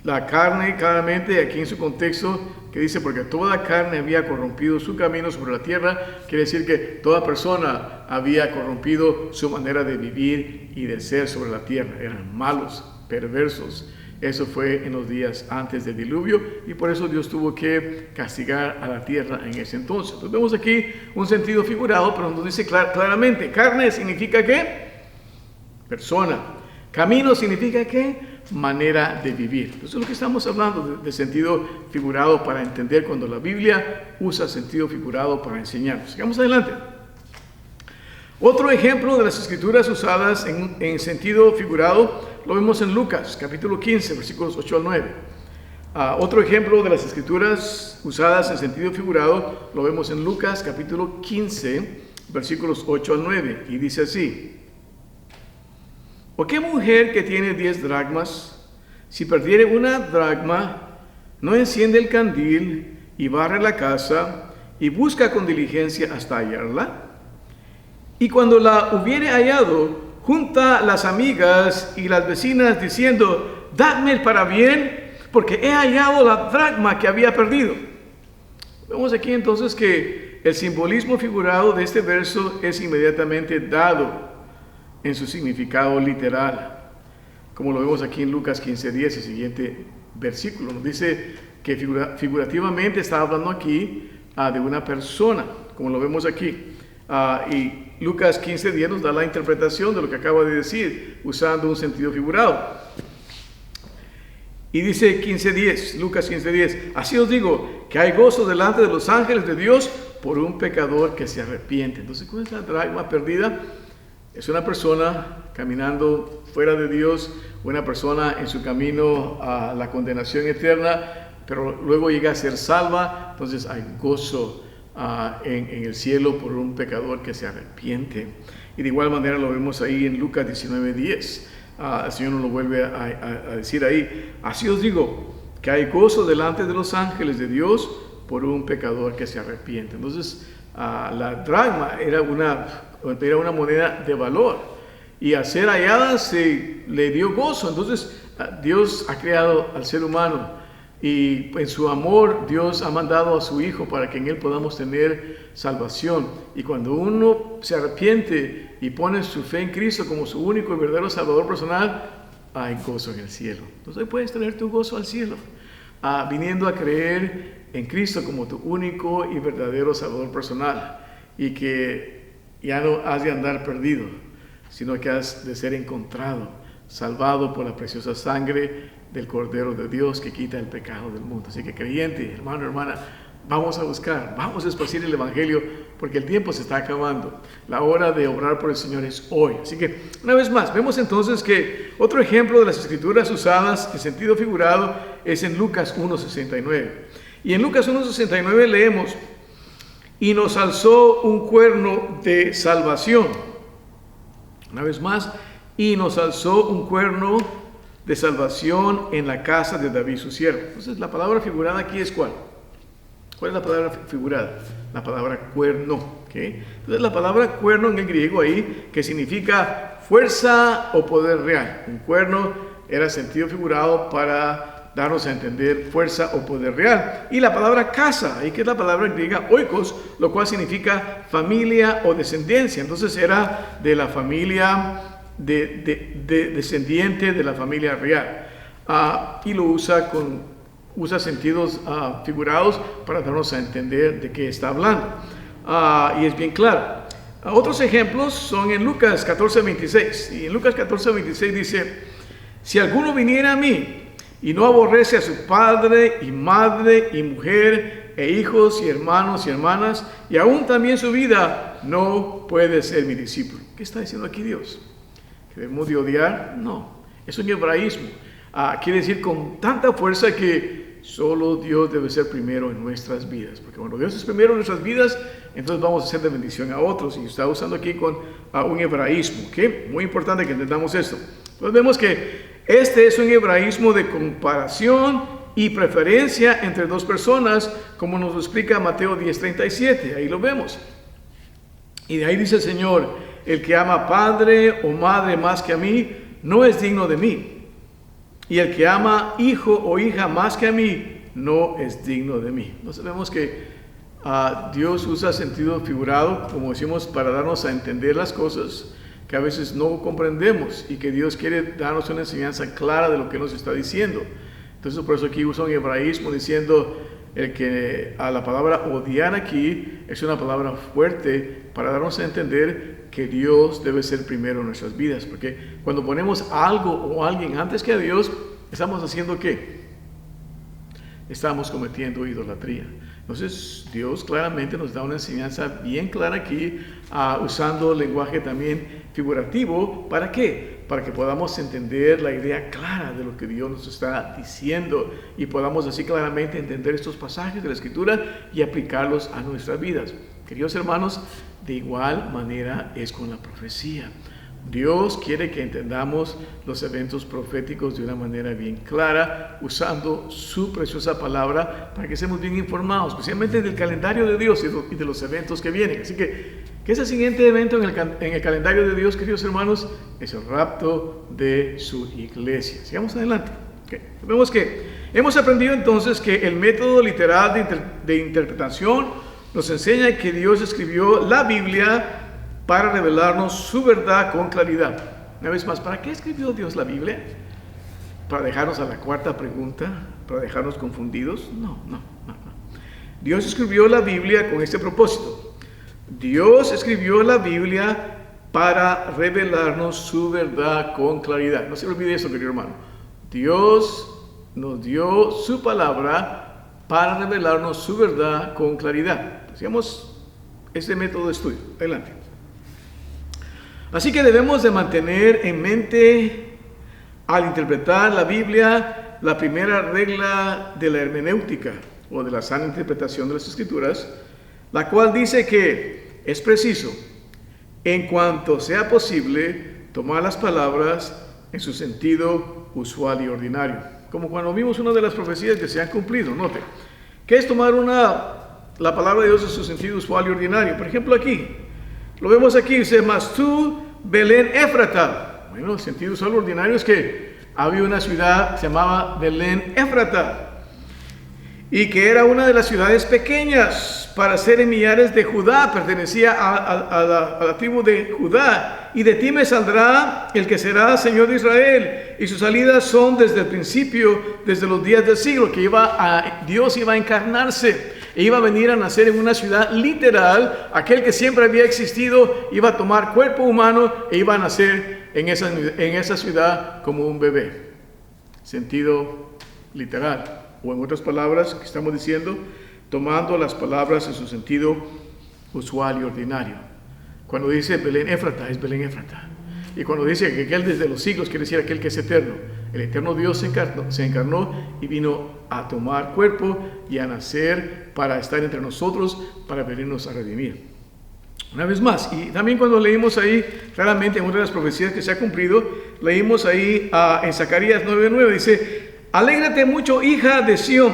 la carne, claramente aquí en su contexto, que dice porque toda carne había corrompido su camino sobre la tierra, quiere decir que toda persona había corrompido su manera de vivir y de ser sobre la tierra. Eran malos, perversos. Eso fue en los días antes del diluvio y por eso Dios tuvo que castigar a la tierra en ese entonces. Entonces vemos aquí un sentido figurado, pero nos dice claramente: carne significa ¿qué? Persona. Camino significa ¿qué? Manera de vivir. Entonces lo que estamos hablando de sentido figurado para entender cuando la Biblia usa sentido figurado para enseñarnos. Sigamos adelante. Otro ejemplo de las escrituras usadas en sentido figurado lo vemos en Lucas, capítulo 15, versículos 8 al 9. Otro ejemplo de las escrituras usadas en sentido figurado lo vemos en Lucas, capítulo 15, versículos 8 al 9. Y dice así: ¿o qué mujer que tiene 10 dracmas, si perdiere una dracma, no enciende el candil y barre la casa y busca con diligencia hasta hallarla? Y cuando la hubiere hallado, junta las amigas y las vecinas diciendo: dadme el parabién, porque he hallado la dracma que había perdido. Vemos aquí entonces que el simbolismo figurado de este verso es inmediatamente dado en su significado literal, como lo vemos aquí en Lucas 15:10, el siguiente versículo. Nos dice que figurativamente está hablando aquí de una persona, como lo vemos aquí. Y Lucas 15:10 nos da la interpretación de lo que acaba de decir, usando un sentido figurado. Y dice 15:10, Lucas 15:10: así os digo, que hay gozo delante de los ángeles de Dios por un pecador que se arrepiente. Entonces, ¿cuál es la dracma perdida? Es una persona caminando fuera de Dios, una persona en su camino a la condenación eterna, pero luego llega a ser salva. Entonces hay gozo en el cielo por un pecador que se arrepiente. Y de igual manera lo vemos ahí en Lucas 19:10. El Señor nos lo vuelve a decir ahí: así os digo, que hay gozo delante de los ángeles de Dios por un pecador que se arrepiente. Entonces la dracma era una moneda de valor, y al ser hallada se le dio gozo. Entonces Dios ha creado al ser humano, y en su amor Dios ha mandado a su Hijo para que en Él podamos tener salvación. Y cuando uno se arrepiente y pone su fe en Cristo como su único y verdadero Salvador personal, hay gozo en el cielo. Entonces hoy puedes tener tu gozo al cielo, viniendo a creer en Cristo como tu único y verdadero Salvador personal, y que ya no has de andar perdido, sino que has de ser encontrado, salvado por la preciosa sangre del Cordero de Dios que quita el pecado del mundo. Así que creyente, hermano, hermana, vamos a buscar, vamos a esparcir el Evangelio, porque el tiempo se está acabando. La hora de obrar por el Señor es hoy. Así que, una vez más, vemos entonces que otro ejemplo de las escrituras usadas en sentido figurado es en Lucas 1:69. Y en Lucas 1:69 leemos: y nos alzó un cuerno de salvación. Una vez más, y nos alzó un cuerno de salvación en la casa de David su siervo. Entonces la palabra figurada aquí es ¿cuál? ¿Cuál es la palabra figurada? La palabra cuerno. ¿Okay? Entonces la palabra cuerno en el griego ahí, que significa fuerza o poder real. Un cuerno era sentido figurado para darnos a entender fuerza o poder real. Y la palabra casa, ahí que es la palabra griega oikos, lo cual significa familia o descendencia. Entonces era de la familia descendiente de la familia real, y lo usa sentidos figurados para darnos a entender de qué está hablando, y es bien claro. Otros ejemplos son en Lucas 14:26, y en Lucas 14:26 dice: si alguno viniera a mí y no aborrece a su padre y madre y mujer e hijos y hermanos y hermanas, y aún también su vida, no puede ser mi discípulo. ¿Qué está diciendo aquí Dios? ¿Que debemos de odiar? No, es un hebraísmo. Quiere decir con tanta fuerza que solo Dios debe ser primero en nuestras vidas. Porque cuando Dios es primero en nuestras vidas, entonces vamos a ser de bendición a otros. Y está usando aquí con un hebraísmo. ¿Okay? Muy importante que entendamos esto. Entonces vemos que este es un hebraísmo de comparación y preferencia entre dos personas, como nos lo explica Mateo 10:37. Ahí lo vemos. Y de ahí dice el Señor: el que ama padre o madre más que a mí, no es digno de mí. Y el que ama hijo o hija más que a mí, no es digno de mí. Entonces vemos que Dios usa sentido figurado, como decimos, para darnos a entender las cosas que a veces no comprendemos, y que Dios quiere darnos una enseñanza clara de lo que nos está diciendo. Entonces por eso aquí usa un hebraísmo diciendo el que a la palabra odiar aquí es una palabra fuerte para darnos a entender que Dios debe ser primero en nuestras vidas, porque cuando ponemos algo o alguien antes que a Dios, estamos haciendo ¿qué? Estamos cometiendo idolatría. Entonces Dios claramente nos da una enseñanza bien clara aquí, usando lenguaje también figurativo. ¿Para qué? Para que podamos entender la idea clara de lo que Dios nos está diciendo y podamos así claramente entender estos pasajes de la Escritura y aplicarlos a nuestras vidas. Queridos hermanos, de igual manera es con la profecía. Dios quiere que entendamos los eventos proféticos de una manera bien clara, usando su preciosa palabra para que estemos bien informados, especialmente del calendario de Dios y de los eventos que vienen. Así que ese siguiente evento en el calendario de Dios, queridos hermanos, es el rapto de su iglesia. Sigamos adelante. Okay. Vemos que hemos aprendido entonces que el método literal de interpretación nos enseña que Dios escribió la Biblia para revelarnos su verdad con claridad. Una vez más, ¿para qué escribió Dios la Biblia? ¿Para dejarnos a la cuarta pregunta? ¿Para dejarnos confundidos? No. Dios escribió la Biblia con este propósito. Dios escribió la Biblia para revelarnos su verdad con claridad. No se olvide eso, querido hermano. Dios nos dio su palabra para revelarnos su verdad con claridad. Sigamos este método de estudio. Adelante. Así que debemos de mantener en mente, al interpretar la Biblia, la primera regla de la hermenéutica o de la sana interpretación de las Escrituras, la cual dice que es preciso, en cuanto sea posible, tomar las palabras en su sentido usual y ordinario. Como cuando vimos una de las profecías que se han cumplido. Note, ¿qué es tomar la palabra de Dios en su sentido usual y ordinario? Por ejemplo, aquí, lo vemos aquí, dice: mas tú, Belén Éfrata. Bueno, el sentido usual y ordinario es que había una ciudad que se llamaba Belén Éfrata, y que era una de las ciudades pequeñas para ser en millares de Judá, pertenecía a la tribu de Judá. Y de ti me saldrá el que será Señor de Israel, y sus salidas son desde el principio, desde los días del siglo, que Dios iba a encarnarse e iba a venir a nacer en una ciudad literal. Aquel que siempre había existido iba a tomar cuerpo humano e iba a nacer en esa ciudad como un bebé. Sentido literal, o en otras palabras que estamos diciendo, tomando las palabras en su sentido usual y ordinario. Cuando dice Belén Éfrata, es Belén Éfrata. Y cuando dice que aquel desde los siglos, quiere decir aquel que es eterno. El eterno Dios se encarnó y vino a tomar cuerpo y a nacer para estar entre nosotros, para venirnos a redimir. Una vez más, y también cuando leímos ahí, claramente en una de las profecías que se ha cumplido, leímos ahí en Zacarías 9:9, dice: alégrate mucho, hija de Sión,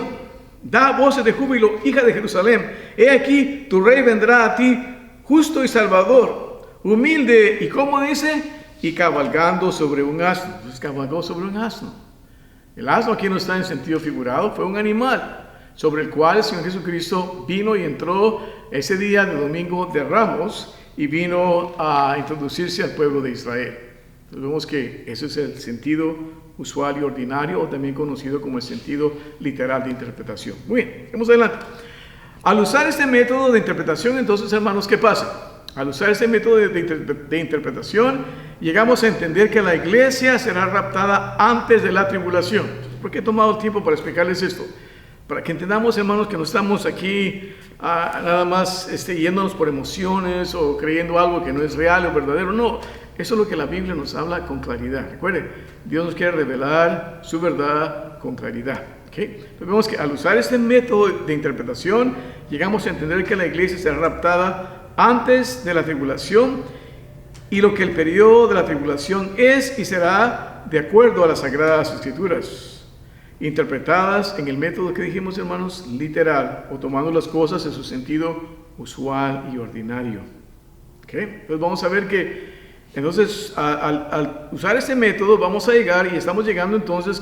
da voces de júbilo, hija de Jerusalén. He aquí, tu rey vendrá a ti, justo y salvador, humilde, y ¿cómo dice? Y cabalgando sobre un asno. Entonces cabalgó sobre un asno. El asno aquí no está en sentido figurado, fue un animal sobre el cual el Señor Jesucristo vino y entró ese día de Domingo de Ramos y vino a introducirse al pueblo de Israel. Entonces vemos que ese es el sentido usual y ordinario, o también conocido como el sentido literal de interpretación. Muy bien, vamos adelante. Al usar este método de interpretación, entonces, hermanos, ¿qué pasa? Al usar este método de interpretación, llegamos a entender que la iglesia será raptada antes de la tribulación. ¿Por qué he tomado tiempo para explicarles esto? Para que entendamos, hermanos, que no estamos aquí nada más yéndonos por emociones o creyendo algo que no es real o verdadero. No, Eso es lo que la Biblia nos habla con claridad. Recuerde, Dios nos quiere revelar su verdad con claridad. ¿Okay? Entonces vemos que al usar este método de interpretación, llegamos a entender que la iglesia será raptada antes de la tribulación y lo que el periodo de la tribulación es y será de acuerdo a las Sagradas Escrituras, interpretadas en el método que dijimos, hermanos, literal, o tomando las cosas en su sentido usual y ordinario. ¿Okay? Entonces vamos a ver que entonces al usar este método vamos a llegar, y estamos llegando entonces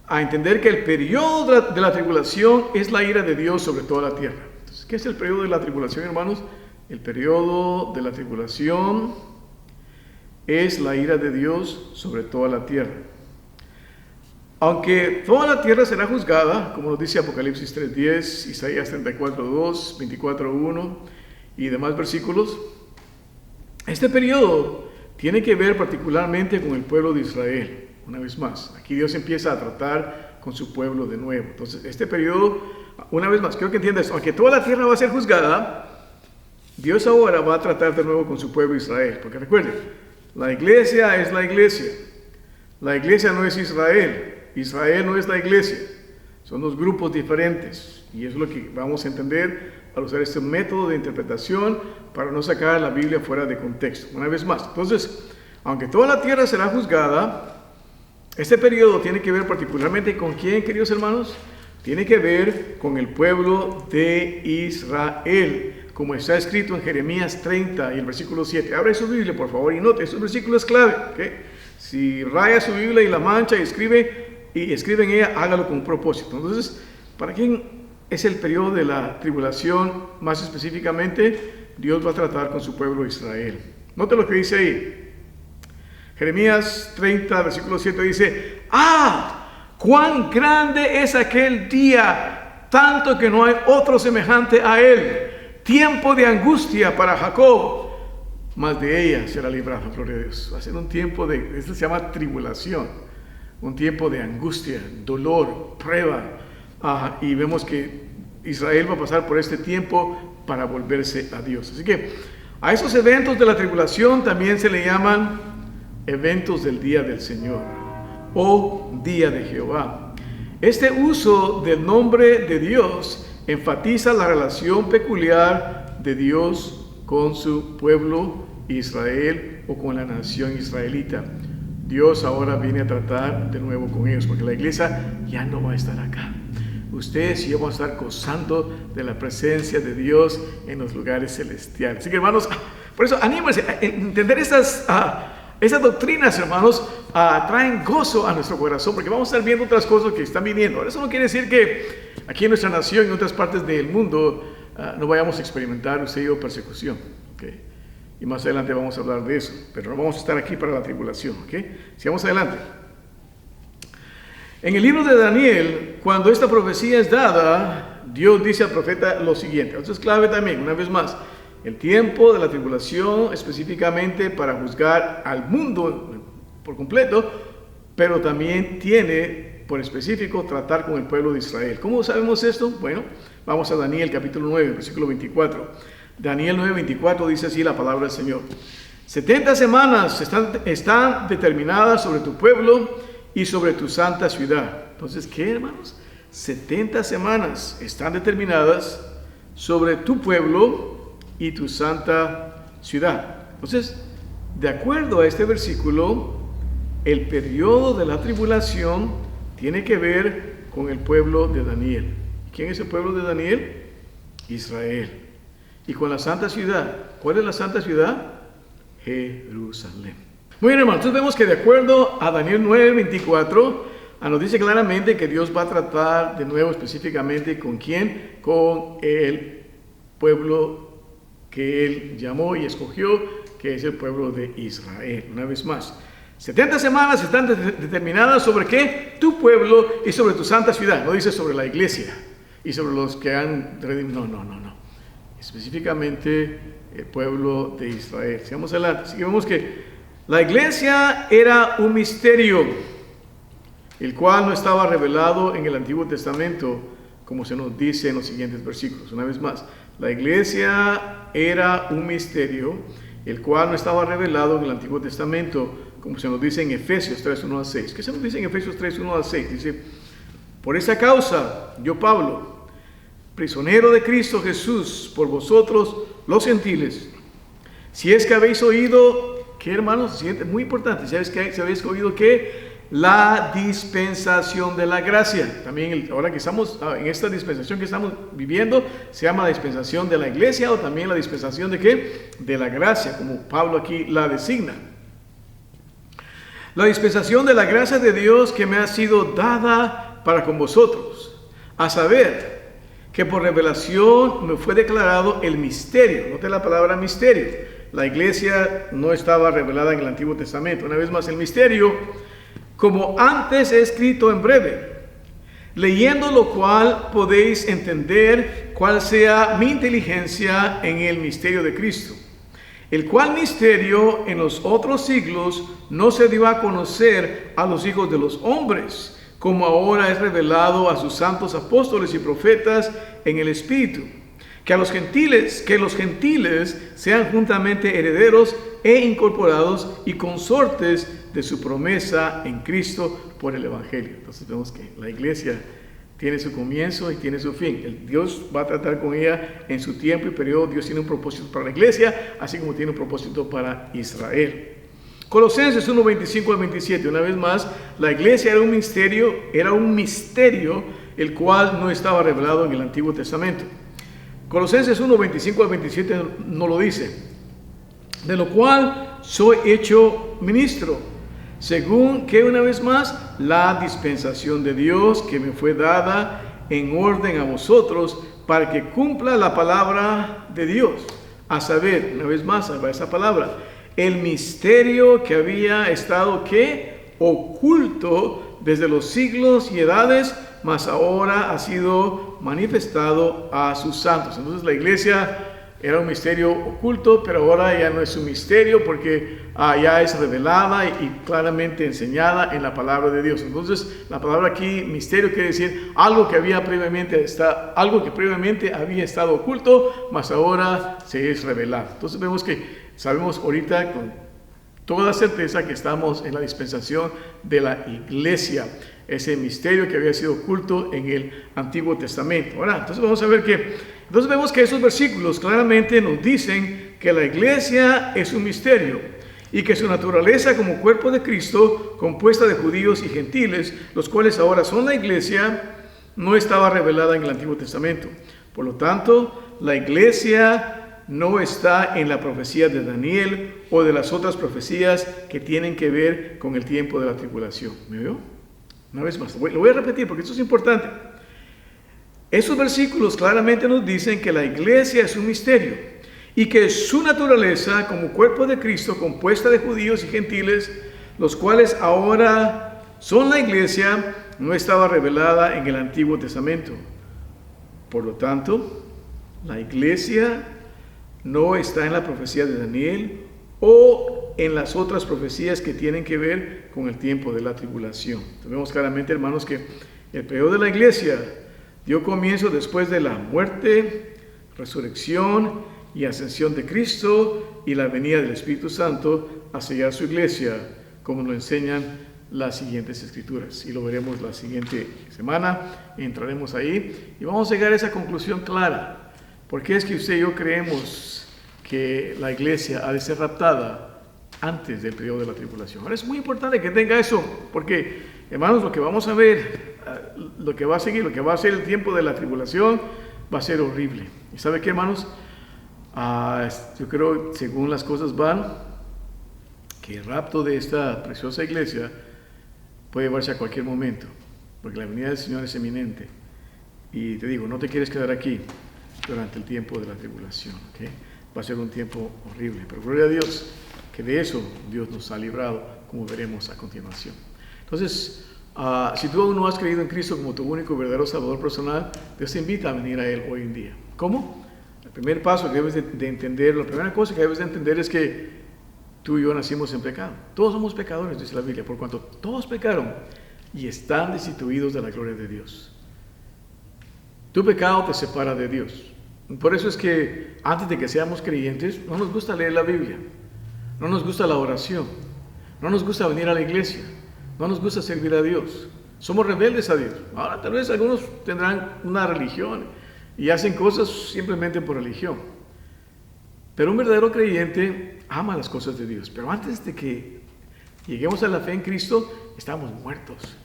a entender que el periodo de la tribulación es la ira de Dios sobre toda la tierra. Entonces, ¿qué es el periodo de la tribulación, hermanos? El periodo de la tribulación es la ira de Dios sobre toda la tierra. Aunque toda la tierra será juzgada, como nos dice Apocalipsis 3:10, Isaías 34:2, 24:1 y demás versículos, este periodo tiene que ver particularmente con el pueblo de Israel. Una vez más, aquí Dios empieza a tratar con su pueblo de nuevo. Entonces, este periodo, una vez más, quiero que entiendas, aunque toda la tierra va a ser juzgada, Dios ahora va a tratar de nuevo con su pueblo Israel. Porque recuerden, la iglesia es la iglesia. La iglesia no es Israel. Israel no es la iglesia. Son dos grupos diferentes. Y eso es lo que vamos a entender al usar este método de interpretación para no sacar la Biblia fuera de contexto. Una vez más, entonces, aunque toda la tierra será juzgada, este periodo tiene que ver particularmente con quién, queridos hermanos. Tiene que ver con el pueblo de Israel, como está escrito en Jeremías 30 y el versículo 7. Abre su Biblia, por favor, y note, este versículo es clave. ¿Okay? Si raya su Biblia y la mancha y escribe en ella, hágalo con propósito. Entonces, ¿para quién es el periodo de la tribulación? Más específicamente, Dios va a tratar con su pueblo Israel. Note lo que dice ahí. Jeremías 30, versículo 7 dice: ¡Ah! ¡Cuán grande es aquel día! Tanto que no hay otro semejante a él. Tiempo de angustia para Jacob, mas de ella será librado. Gloria a Dios. Va a ser un tiempo esto se llama tribulación. Un tiempo de angustia, dolor, prueba. Y vemos que Israel va a pasar por este tiempo para volverse a Dios. Así que a esos eventos de la tribulación también se le llaman eventos del día del Señor o día de Jehová. Este uso del nombre de Dios enfatiza la relación peculiar de Dios con su pueblo Israel o con la nación israelita. Dios ahora viene a tratar de nuevo con ellos, porque la iglesia ya no va a estar acá. Ustedes y yo vamos a estar gozando de la presencia de Dios en los lugares celestiales. Así que, hermanos, por eso anímense a entender esas doctrinas, hermanos, traen gozo a nuestro corazón, porque vamos a estar viendo otras cosas que están viniendo. Ahora, eso no quiere decir que aquí en nuestra nación y en otras partes del mundo no vayamos a experimentar usted y yo persecución. ¿Okay? Y más adelante vamos a hablar de eso, pero no vamos a estar aquí para la tribulación. ¿Okay? Sigamos adelante. En el libro de Daniel, cuando esta profecía es dada, Dios dice al profeta lo siguiente. Esto es clave también, una vez más. El tiempo de la tribulación específicamente para juzgar al mundo por completo, pero también tiene por específico tratar con el pueblo de Israel. ¿Cómo sabemos esto? Bueno, vamos a Daniel capítulo 9, versículo 24. Daniel 9, 24 dice así la palabra del Señor. 70 semanas están determinadas sobre tu pueblo y sobre tu santa ciudad. Entonces, ¿qué, hermanos? 70 semanas están determinadas sobre tu pueblo y tu santa ciudad. Entonces, de acuerdo a este versículo, el periodo de la tribulación tiene que ver con el pueblo de Daniel. ¿Quién es el pueblo de Daniel? Israel. Y con la santa ciudad. ¿Cuál es la santa ciudad? Jerusalén. Muy bien, hermanos, entonces vemos que de acuerdo a Daniel 9:24, nos dice claramente que Dios va a tratar de nuevo específicamente con quién, con el pueblo que Él llamó y escogió, que es el pueblo de Israel. Una vez más, 70 semanas están determinadas sobre qué, tu pueblo y sobre tu santa ciudad. No dice sobre la iglesia y sobre los que han redimido. No. Específicamente el pueblo de Israel. Sigamos adelante. Así que vemos que la iglesia era un misterio, el cual no estaba revelado en el Antiguo Testamento, como se nos dice en los siguientes versículos. Una vez más, la iglesia era un misterio, el cual no estaba revelado en el Antiguo Testamento, como se nos dice en Efesios 3, 1 al 6. ¿Qué se nos dice en Efesios 3, 1 al 6? Dice, por esa causa, yo Pablo, prisionero de Cristo Jesús, por vosotros los gentiles, si es que habéis oído, ¿qué hermanos? Siguiente, muy importante, si habéis oído que la dispensación de la gracia, también ahora que estamos en esta dispensación que estamos viviendo, se llama la dispensación de la iglesia o también la dispensación de ¿qué? De la gracia, como Pablo aquí la designa. La dispensación de la gracia de Dios que me ha sido dada para con vosotros, a saber, que por revelación me fue declarado el misterio. Note la palabra misterio. La iglesia no estaba revelada en el Antiguo Testamento. Una vez más, el misterio, como antes he escrito en breve, leyendo lo cual podéis entender cuál sea mi inteligencia en el misterio de Cristo, el cual misterio en los otros siglos no se dio a conocer a los hijos de los hombres, como ahora es revelado a sus santos apóstoles y profetas en el Espíritu, que los gentiles sean juntamente herederos e incorporados y consortes de su promesa en Cristo por el Evangelio. Entonces vemos que la iglesia tiene su comienzo y tiene su fin. Dios va a tratar con ella en su tiempo y periodo. Dios tiene un propósito para la iglesia, así como tiene un propósito para Israel. Colosenses 1, 25 al 27. Una vez más, la iglesia era un misterio el cual no estaba revelado en el Antiguo Testamento. Colosenses 1, 25 al 27 nos lo dice. De lo cual soy hecho ministro, según que una vez más la dispensación de Dios que me fue dada en orden a vosotros para que cumpla la palabra de Dios. A saber, una vez más, esa palabra, el misterio que había estado ¿qué? Oculto desde los siglos y edades, mas ahora ha sido manifestado a sus santos. Entonces la iglesia era un misterio oculto, pero ahora ya no es un misterio porque ya es revelada y claramente enseñada en la palabra de Dios. Entonces la palabra aquí, misterio, quiere decir algo que previamente había estado oculto, mas ahora se es revelado. Entonces vemos que sabemos ahorita con toda certeza que estamos en la dispensación de la iglesia, ese misterio que había sido oculto en el Antiguo Testamento. Ahora, entonces vemos que esos versículos claramente nos dicen que la iglesia es un misterio y que su naturaleza como cuerpo de Cristo, compuesta de judíos y gentiles, los cuales ahora son la iglesia, no estaba revelada en el Antiguo Testamento. Por lo tanto, la iglesia no está en la profecía de Daniel o de las otras profecías que tienen que ver con el tiempo de la tribulación. ¿Me veo? Una vez más, lo voy a repetir porque esto es importante. Esos versículos claramente nos dicen que la iglesia es un misterio y que su naturaleza como cuerpo de Cristo, compuesta de judíos y gentiles, los cuales ahora son la iglesia, no estaba revelada en el Antiguo Testamento. Por lo tanto, la iglesia no está en la profecía de Daniel o en las otras profecías que tienen que ver con el tiempo de la tribulación. Entonces, vemos claramente, hermanos, que el periodo de la iglesia dio comienzo después de la muerte, resurrección y ascensión de Cristo y la venida del Espíritu Santo a sellar su iglesia, como lo enseñan las siguientes escrituras. Y lo veremos la siguiente semana, entraremos ahí y vamos a llegar a esa conclusión clara. ¿Por qué es que usted y yo creemos que la iglesia ha de ser raptada antes del periodo de la tribulación? Ahora es muy importante que tenga eso, porque, hermanos, lo que vamos a ver, lo que va a seguir, lo que va a ser el tiempo de la tribulación, va a ser horrible. ¿Y sabe qué, hermanos? Yo creo, según las cosas van, que el rapto de esta preciosa iglesia puede llevarse a cualquier momento, porque la venida del Señor es eminente. Y te digo, no te quieres quedar aquí durante el tiempo de la tribulación, ¿okay? Va a ser un tiempo horrible, pero gloria a Dios que de eso Dios nos ha librado, como veremos a continuación. Entonces, si tú aún no has creído en Cristo como tu único y verdadero Salvador personal, Dios te invita a venir a Él hoy en día. ¿Cómo? El primer paso que debes de entender, la primera cosa que debes de entender es que tú y yo nacimos en pecado. Todos somos pecadores, dice la Biblia, por cuanto todos pecaron y están destituidos de la gloria de Dios. Tu pecado te separa de Dios. Por eso es que antes de que seamos creyentes, no nos gusta leer la Biblia, no nos gusta la oración, no nos gusta venir a la iglesia, no nos gusta servir a Dios. Somos rebeldes a Dios. Ahora tal vez algunos tendrán una religión y hacen cosas simplemente por religión. Pero un verdadero creyente ama las cosas de Dios. Pero antes de que lleguemos a la fe en Cristo, estamos muertos.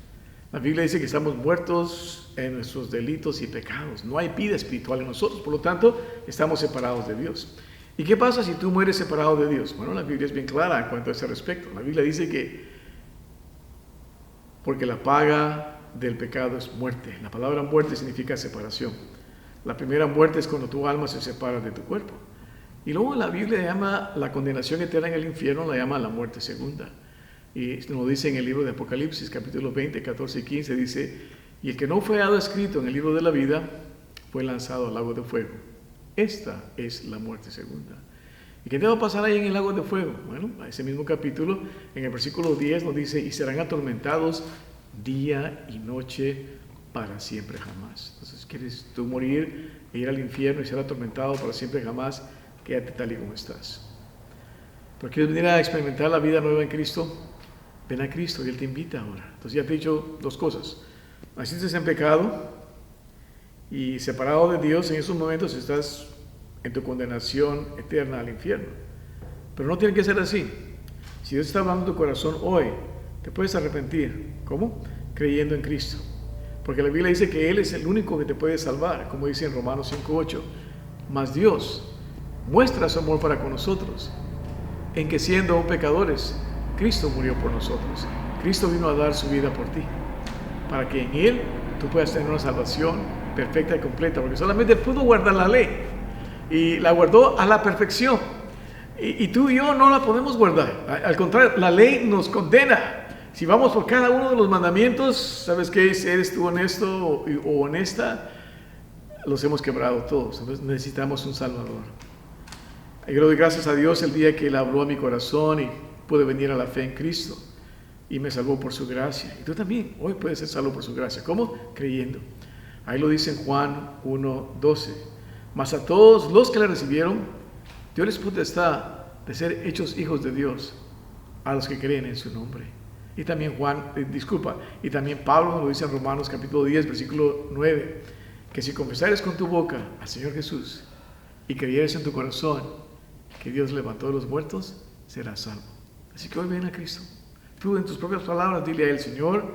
La Biblia dice que estamos muertos en nuestros delitos y pecados. No hay vida espiritual en nosotros, por lo tanto, estamos separados de Dios. ¿Y qué pasa si tú mueres separado de Dios? Bueno, la Biblia es bien clara en cuanto a ese respecto. La Biblia dice que porque la paga del pecado es muerte. La palabra muerte significa separación. La primera muerte es cuando tu alma se separa de tu cuerpo. Y luego la Biblia llama la condenación eterna en el infierno, la llama la muerte segunda. Y nos dice en el libro de Apocalipsis, capítulo 20, 14 y 15, dice, y el que no fue hallado escrito en el libro de la vida fue lanzado al lago de fuego. Esta es la muerte segunda. ¿Y qué te va a pasar ahí en el lago de fuego? Bueno, a ese mismo capítulo, en el versículo 10 nos dice, y serán atormentados día y noche para siempre jamás. Entonces, ¿quieres tú morir e ir al infierno y ser atormentado para siempre jamás? Quédate tal y como estás. ¿Pero quieres venir a experimentar la vida nueva en Cristo? Ven a Cristo y Él te invita ahora. Entonces ya te he dicho dos cosas. Naciste en pecado y separado de Dios, en esos momentos estás en tu condenación eterna al infierno. Pero no tiene que ser así. Si Dios está hablando en tu corazón hoy, te puedes arrepentir. ¿Cómo? Creyendo en Cristo. Porque la Biblia dice que Él es el único que te puede salvar, como dice en Romanos 5:8. Mas Dios muestra su amor para con nosotros, en que siendo aún pecadores, Cristo murió por nosotros. Cristo vino a dar su vida por ti, para que en Él tú puedas tener una salvación perfecta y completa, porque solamente pudo guardar la ley, y la guardó a la perfección, y tú y yo no la podemos guardar. Al contrario, la ley nos condena. Si vamos por cada uno de los mandamientos, ¿sabes qué? Si eres tú honesto o honesta, los hemos quebrado todos. Entonces necesitamos un Salvador. Yo le doy gracias a Dios el día que Él habló a mi corazón y pude venir a la fe en Cristo y me salvó por su gracia. Y tú también, hoy puedes ser salvo por su gracia. ¿Cómo? Creyendo. Ahí lo dice en Juan 1:12. Mas a todos los que le recibieron, Dios les potestad de ser hechos hijos de Dios, a los que creen en su nombre. Y también y también Pablo lo dice en Romanos capítulo 10, versículo 9, que si confesares con tu boca al Señor Jesús y creyeres en tu corazón que Dios levantó de los muertos, serás salvo. Así que hoy ven a Cristo. Tú en tus propias palabras dile a Él: Señor,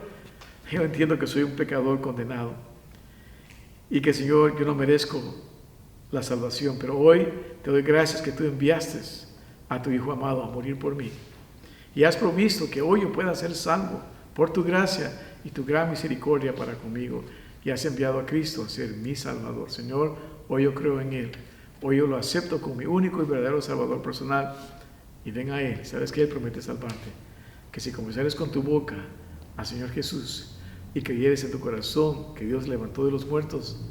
yo entiendo que soy un pecador condenado y que, Señor, yo no merezco la salvación, pero hoy te doy gracias que tú enviaste a tu Hijo amado a morir por mí. Y has provisto que hoy yo pueda ser salvo por tu gracia y tu gran misericordia para conmigo. Y has enviado a Cristo a ser mi Salvador. Señor, hoy yo creo en Él. Hoy yo lo acepto como mi único y verdadero Salvador personal. Y ven a Él. ¿Sabes que Él promete salvarte? Que si confesares con tu boca al Señor Jesús y creyeres en tu corazón que Dios levantó de los muertos,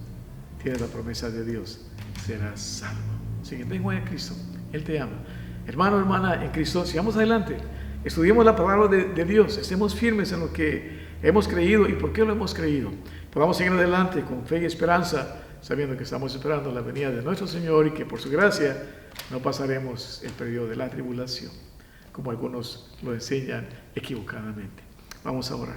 tienes la promesa de Dios. Serás salvo. Así que ven hoy a Cristo. Él te ama. Hermano, hermana, en Cristo, sigamos adelante. Estudiemos la palabra de Dios, estemos firmes en lo que hemos creído y por qué lo hemos creído. Podamos seguir adelante con fe y esperanza, sabiendo que estamos esperando la venida de nuestro Señor y que por su gracia no pasaremos el periodo de la tribulación, como algunos lo enseñan equivocadamente. Vamos a orar.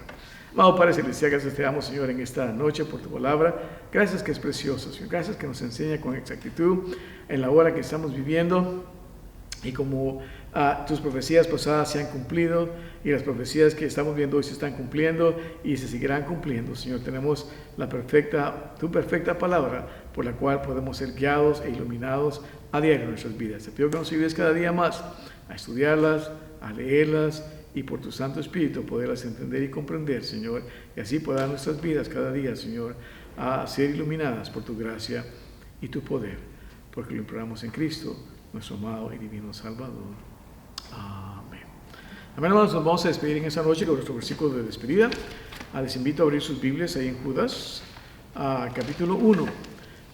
Amado Padre Celestial, gracias te damos, Señor, en esta noche por tu palabra. Gracias que es precioso, Señor. Gracias que nos enseña con exactitud en la hora que estamos viviendo. Y como tus profecías pasadas se han cumplido y las profecías que estamos viendo hoy se están cumpliendo y se seguirán cumpliendo, Señor, tenemos tu perfecta palabra por la cual podemos ser guiados e iluminados a diario en nuestras vidas. Te pido que nos ayudes cada día más a estudiarlas, a leerlas y por tu Santo Espíritu poderlas entender y comprender, Señor, y así puedan nuestras vidas cada día, Señor, a ser iluminadas por tu gracia y tu poder, porque lo imploramos en Cristo, nuestro amado y divino Salvador. Amén. Amén, hermanos, nos vamos a despedir en esta noche con nuestro versículo de despedida. Les invito a abrir sus Biblias ahí en Judas, capítulo 1,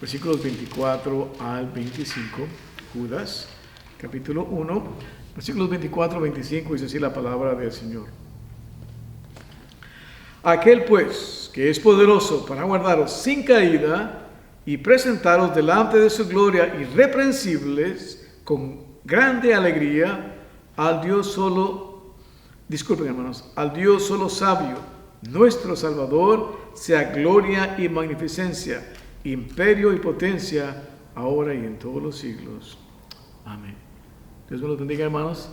versículos 24 al 25. Judas, capítulo 1, versículos 24 al 25, dice así la palabra del Señor. Aquel pues que es poderoso para guardaros sin caída y presentaros delante de su gloria irreprensibles con grande alegría al Dios solo, disculpen hermanos, al Dios solo sabio, nuestro Salvador, sea gloria y magnificencia, imperio y potencia, ahora y en todos los siglos. Amén. Dios me los bendiga, hermanos.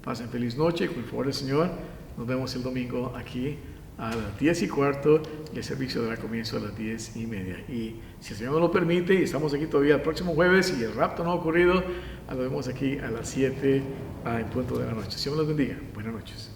Pasen feliz noche con el favor del Señor. Nos vemos el domingo aquí a las 10:15 y el servicio dará comienzo a las 10:30. Y si el Señor nos lo permite, y estamos aquí todavía el próximo jueves y el rapto no ha ocurrido, nos vemos aquí a las 7 en punto de la noche. Señor los bendiga. Buenas noches.